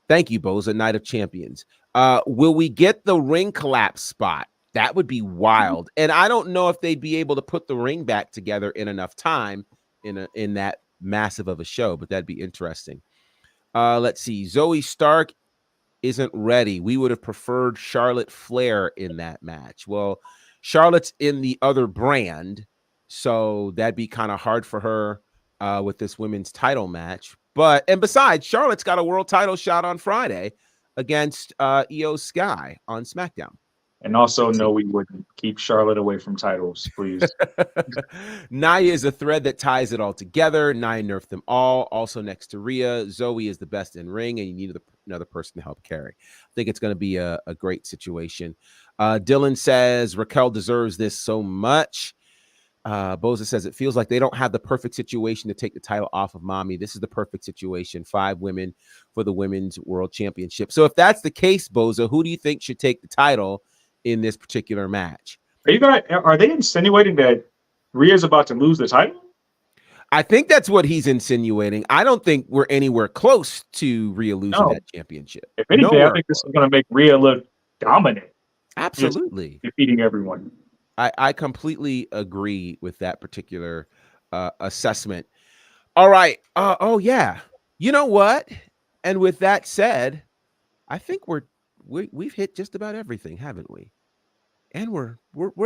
Thank you, Boza. Night of Champions. Will we get the ring collapse spot? That would be wild. And I don't know if they'd be able to put the ring back together in enough time in that massive of a show, but that'd be interesting. Let's see. Zoe Stark isn't ready. We would have preferred Charlotte Flair in that match. Well, Charlotte's in the other brand, so that'd be kind of hard for her with this women's title match. And besides, Charlotte's got a world title shot on Friday against Io Sky on SmackDown. And also, no, we wouldn't keep Charlotte away from titles, please. Nia is a thread that ties it all together. Nia nerfed them all. Also next to Rhea, Zoe is the best in ring, and you need another person to help carry. I think it's going to be a great situation. Dylan says Raquel deserves this so much. Boza says it feels like they don't have the perfect situation to take the title off of Mommy. This is the perfect situation. 5 women for the Women's World Championship. So if that's the case, Boza, who do you think should take the title in this particular match? Are they insinuating that Rhea's about to lose the title? I think that's what he's insinuating. I don't think we're anywhere close to Rhea losing that championship. If anything, I think this is going to make Rhea look dominant. Absolutely. Just defeating everyone. I completely agree with that particular assessment. All right. Oh, yeah. You know what? And with that said, I think we've hit just about everything, haven't we? And we're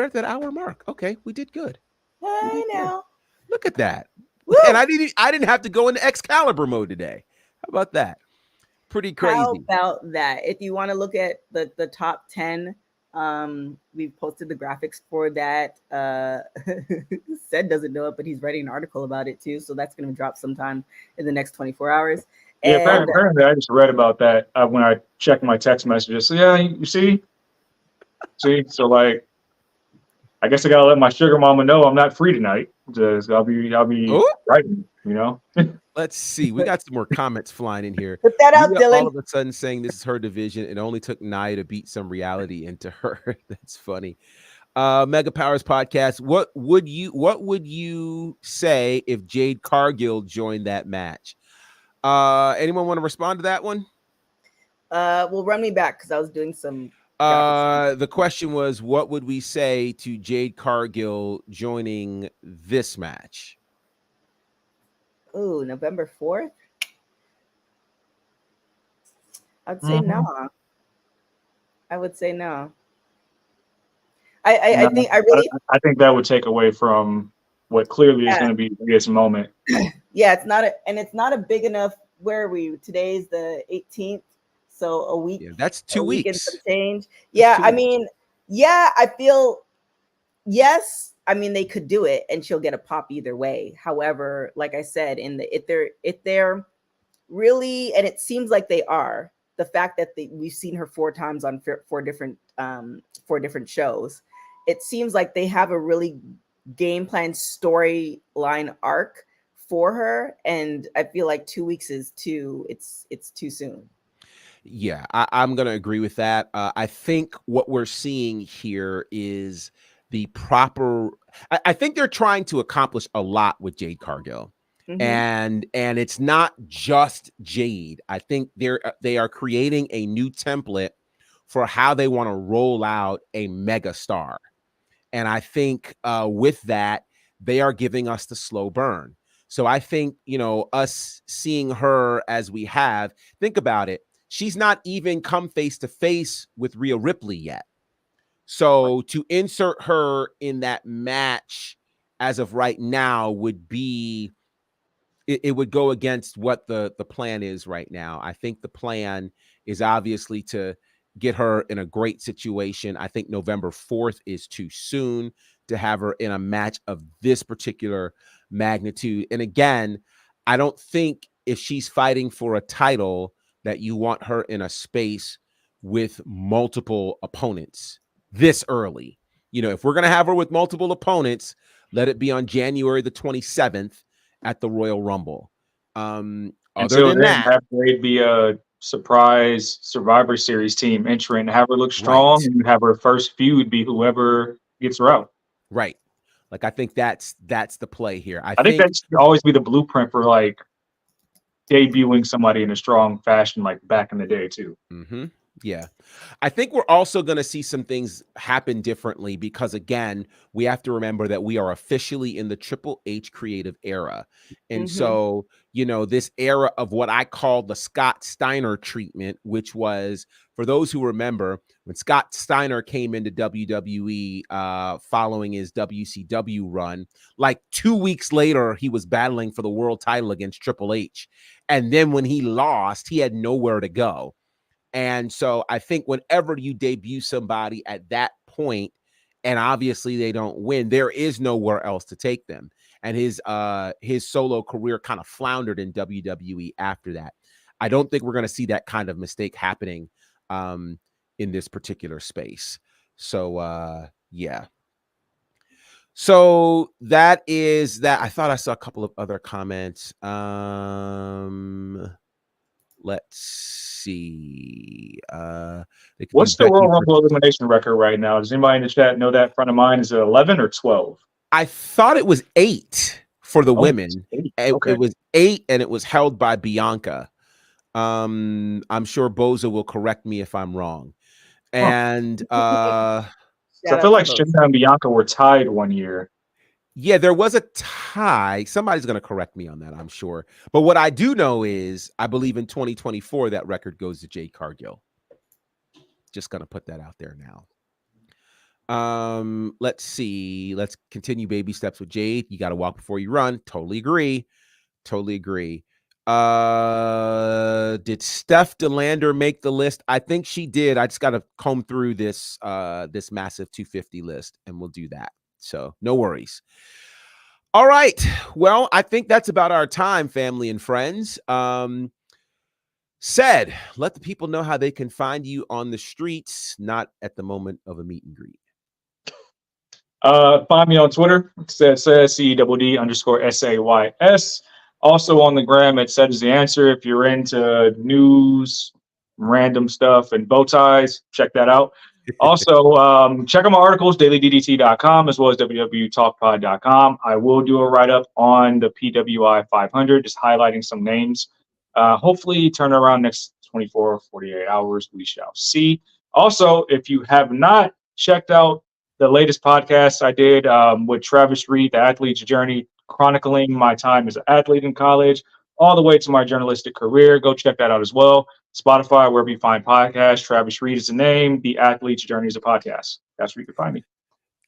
at that hour mark. Okay, we did good. I know. Look at that. Woo! And I didn't have to go into Excalibur mode today. How about that? Pretty crazy. How about that? If you want to look at the top 10, we've posted the graphics for that. Sed doesn't know it, but he's writing an article about it too. So that's going to drop sometime in the next 24 hours. Yeah, And apparently I just read about that when I checked my text messages. So yeah, you see, so like, I guess I gotta let my sugar mama know I'm not free tonight. Just I'll be Oh, writing, you know. let's see. We got some more comments flying in here. put that out, Leah all Dylan. of a sudden saying this is her division. It only took Nia to beat some reality into her. That's funny. Mega Powers podcast. What would you say if Jade Cargill joined that match? Anyone want to respond to that one? Well, run me back because I was doing some graphics. The question was, what would we say to Jade Cargill joining this match? Ooh, November 4th. I'd say Mhm. no. I would say no. I No, think I really I think that would take away from what clearly is yeah. going to be the biggest moment. Yeah, it's not a big enough. Where are we? Today's the 18th, so a week. Yeah, that's A 2 week and some weeks. change. That's Yeah, 2 I weeks. mean, yeah, I feel yes. I mean, they could do it, and she'll get a pop either way. However, like I said, if they're really, and it seems like they are, the fact that we've seen her 4 times on 4 different shows, it seems like they have a really game plan storyline arc for her, and I feel like 2 weeks is it's too soon. Yeah, I'm going to agree with that. I think what we're seeing here is the proper. I think they're trying to accomplish a lot with Jade Cargill, Mm-hmm. and it's not just Jade. I think they are creating a new template for how they want to roll out a mega star, and I think with that they are giving us the slow burn. So I think us seeing her as we have. Think about it. She's not even come face to face with Rhea Ripley yet. So to insert her in that match as of right now would be it would go against what the plan is right now. I think the plan is obviously to get her in a great situation. I think November 4th is too soon to have her in a match of this particular magnitude. And again, I don't think if she's fighting for a title that you want her in a space with multiple opponents this early. If we're going to have her with multiple opponents, let it be on January the 27th at the Royal Rumble. Other Until than then, that, have Blade be a surprise Survivor Series team entrant, have her look right, strong, and have her first feud be whoever gets her out. right. Like I think that's the play here. I I think think that should always be the blueprint for like debuting somebody in a strong fashion, like back in the day too. Yeah. I think we're also going to see some things happen differently because, again, we have to remember that we are officially in the Triple H creative era. And Mm-hmm. so, this era of what I call the Scott Steiner treatment, which was, for those who remember, when Scott Steiner came into WWE following his WCW run, like 2 weeks later, he was battling for the world title against Triple H. And then when he lost, he had nowhere to go. And so I think whenever you debut somebody at that point, and obviously they don't win, there is nowhere else to take them. And his solo career kind of floundered in WWE after that. I don't think we're going to see that kind of mistake happening in this particular space. So yeah. So that is that. I thought I saw a couple of other comments. Let's see. They could do What's the Becky Royal for. Rumble elimination record right now? Does anybody in the chat know that? Friend of mine, is it 11 or 12? I thought it was 8 for the Oh, it's women. 8. It Okay. was 8, and it was held by Bianca. I'm sure Boza will correct me if I'm wrong. Huh. And So Shout I feel out like to both. Shayna and Bianca were tied one year. yeah, there was a tie. Somebody's going to correct me on that, I'm sure. But what I do know is I believe in 2024 that record goes to Jade Cargill. Just going to put that out there now. Let's see. Let's continue baby steps with Jade. You got to walk before you run. Totally agree. Did Steph DeLander make the list? I think she did. I just got to comb through this this massive 250 list, and we'll do that. So no worries. All right. Well, I think that's about our time, family and friends. Said, let the people know how they can find you on the streets, not at the moment of a meet and greet. Find me on Twitter. It says CEDD_SAYS. Also on the gram, it says the answer. If you're into news, random stuff, and bow ties, check that out. Also, check out my articles, dailyddt.com, as well as www.talkpod.com. I will do a write-up on the PWI 500, just highlighting some names. Hopefully turn around next 24 or 48 hours. We shall see. Also, if you have not checked out the latest podcast I did with Travis Reed, The Athlete's Journey, chronicling my time as an athlete in college, all the way to my journalistic career. Go check that out as well. Spotify, wherever you find podcasts. Travis Reed is the name. The Athlete's Journey is a podcast. That's where you can find me.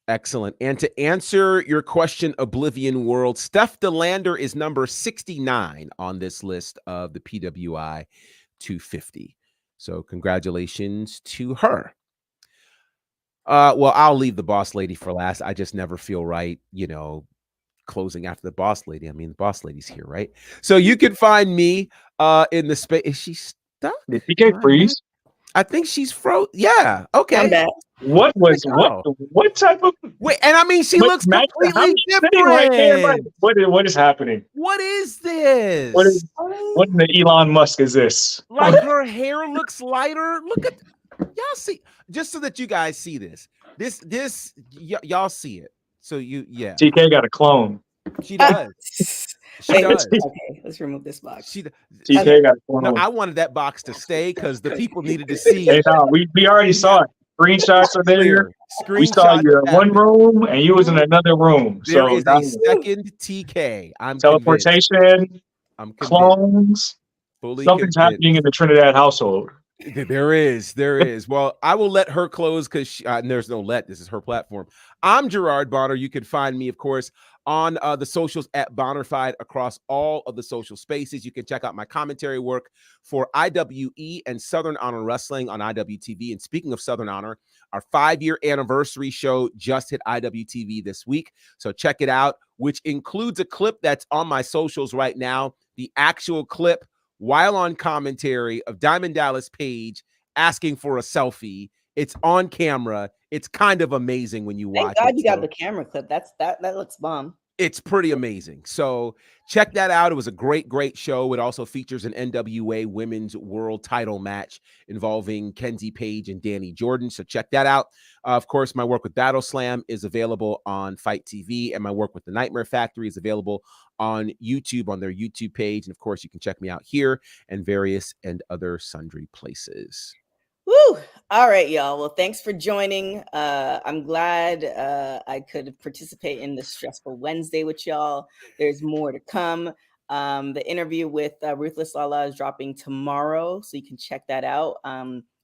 Excellent. And to answer your question, Oblivion World, Steph DeLander is number 69 on this list of the PWI 250. So congratulations to her. Well, I'll leave the boss lady for last. I just never feel right, closing after the boss lady. I mean, the boss lady's here, right? So you can find me in the space. Is she stuck? Did TK freeze? I think she's froze. Yeah. Okay. I'm back. What type of wait? And I mean, she looks completely different. Right there, what is happening? What is this? What in the Elon Musk is this? Like her hair looks lighter. Look at y'all see, just so that you guys see this. Y'all see it. So TK got a clone. She does. She does. Okay, let's remove this box. TK got a clone. No, I wanted that box to stay because the people needed to see. Hey, no, we already saw it. Screenshots are there. We saw you in one room and you was in another room. There is a second TK. I'm teleportation. Convinced. I'm clones. Something's happening in the Trinidad household. There is. Well, I will let her close because there's no let. This is her platform. I'm Gerard Bonner. You can find me, of course, on the socials at Bonnerfied across all of the social spaces. You can check out my commentary work for IWE and Southern Honor Wrestling on IWTV. And speaking of Southern Honor, our 5-year anniversary show just hit IWTV this week. So check it out, which includes a clip that's on my socials right now. The actual clip while on commentary of Diamond Dallas Page asking for a selfie. It's on camera. It's kind of amazing when you watch it. Thank God you got the camera clip. That looks bomb. It's pretty amazing. So check that out. It was a great show. It also features an NWA Women's World Title match involving Kenzie Page and Danny Jordan. So check that out. Of course, my work with Battle Slam is available on Fight TV, and my work with the Nightmare Factory is available on YouTube, on their YouTube page. And of course, you can check me out here and various and other sundry places. Woo! All right, y'all. Well, thanks for joining. I'm glad I could participate in this stressful Wednesday with y'all. There's more to come. The interview with Ruthless Lala is dropping tomorrow, so you can check that out.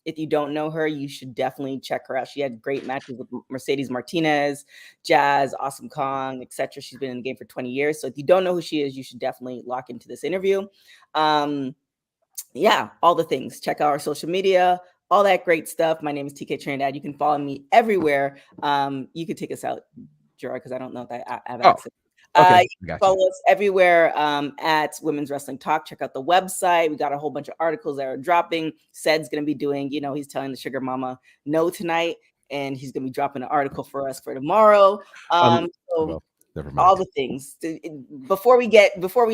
If you don't know her, you should definitely check her out. She had great matches with Mercedes Martinez, Jazz, Awesome Kong, etc. She's been in the game for 20 years. So if you don't know who she is, you should definitely lock into this interview. Yeah, all the things. Check out our social media, all that great stuff. My name is TK Trinidad. You can follow me everywhere. You can take us out, Gerard, because I don't know if I have access. Okay, you can follow us everywhere at Women's Wrestling Talk. Check out the website. We got a whole bunch of articles that are dropping. Ced's going to be doing, he's telling the Sugar Mama no tonight, and he's going to be dropping an article for us for tomorrow. So never mind. All the things. Before we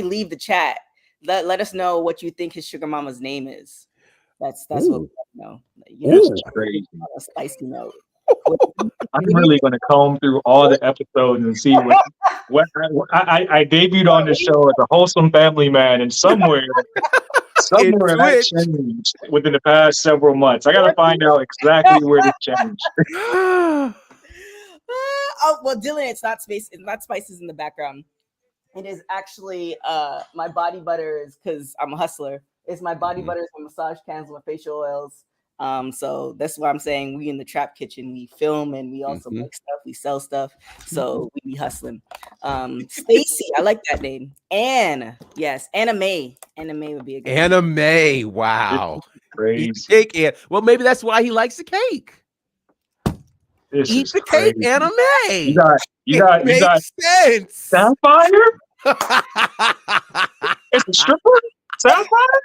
leave the chat, let us know what you think his Sugar Mama's name is. That's what we know. That's crazy. On a spicy note. I'm really going to comb through all the episodes and see what I debuted on this show as a wholesome family man, and somewhere that changed within the past several months. I got to find out exactly where it changed. Well, Dylan, it's not spices in the background. It is actually my body butter is because I'm a hustler. It's my body butters, my massage cans, my facial oils. So that's why I'm saying we in the trap kitchen, we film and we also make stuff, we sell stuff. So we be hustling. Stacy, I like that name. Anne, yes, Anna May. Anna May would be a good Anna May, wow. Crazy. Cake, and well, maybe that's why he likes the cake. Eat the cake, Anna May. You got sense. Sapphire? It's a stripper? Sapphire?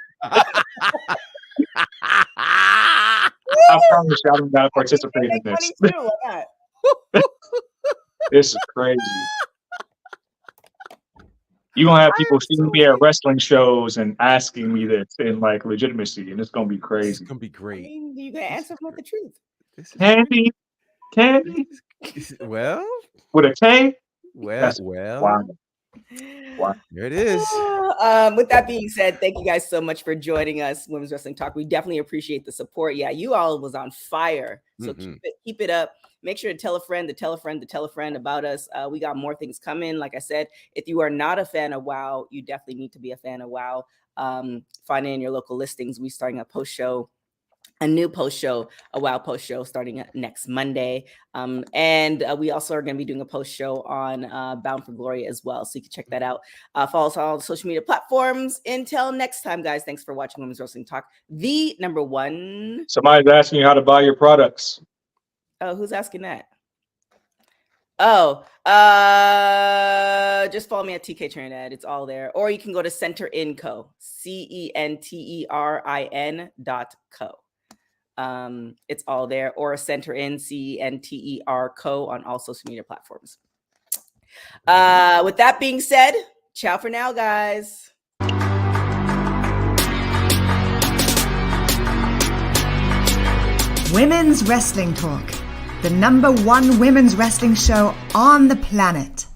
promise you, I'm not participating in Make money this. too. Why not? This is crazy. You gonna have people seeing me at wrestling shows and asking me this in like legitimacy, and it's gonna be This is crazy. gonna be I great. mean, you can answer them with the truth. This is Candy, candy well, with a K. well, That's well. Wow. There it is. With that being said, thank you guys so much for joining us, Women's Wrestling Talk. We definitely appreciate the support. Yeah, you all was on fire. So keep it up. Make sure to tell a friend, to tell a friend, to tell a friend about us. We got more things coming. Like I said, if you are not a fan of WoW, you definitely need to be a fan of WoW. Find it in your local listings. We're starting a new post show, a WoW post show starting next Monday. And we also are going to be doing a post show on Bound for Glory as well. So you can check that out. Follow us on all the social media platforms. Until next time, guys, thanks for watching Women's Wrestling Talk, the number one. Somebody's asking you how to buy your products. Oh, who's asking that? Oh, just follow me at TK Trinidad. It's all there. Or you can go to CenterinCo, CENTERIN.co. It's all there, or CenterIn, CENTER Co on all social media platforms. With that being said, ciao for now, guys. Women's Wrestling Talk, the number one women's wrestling show on the planet.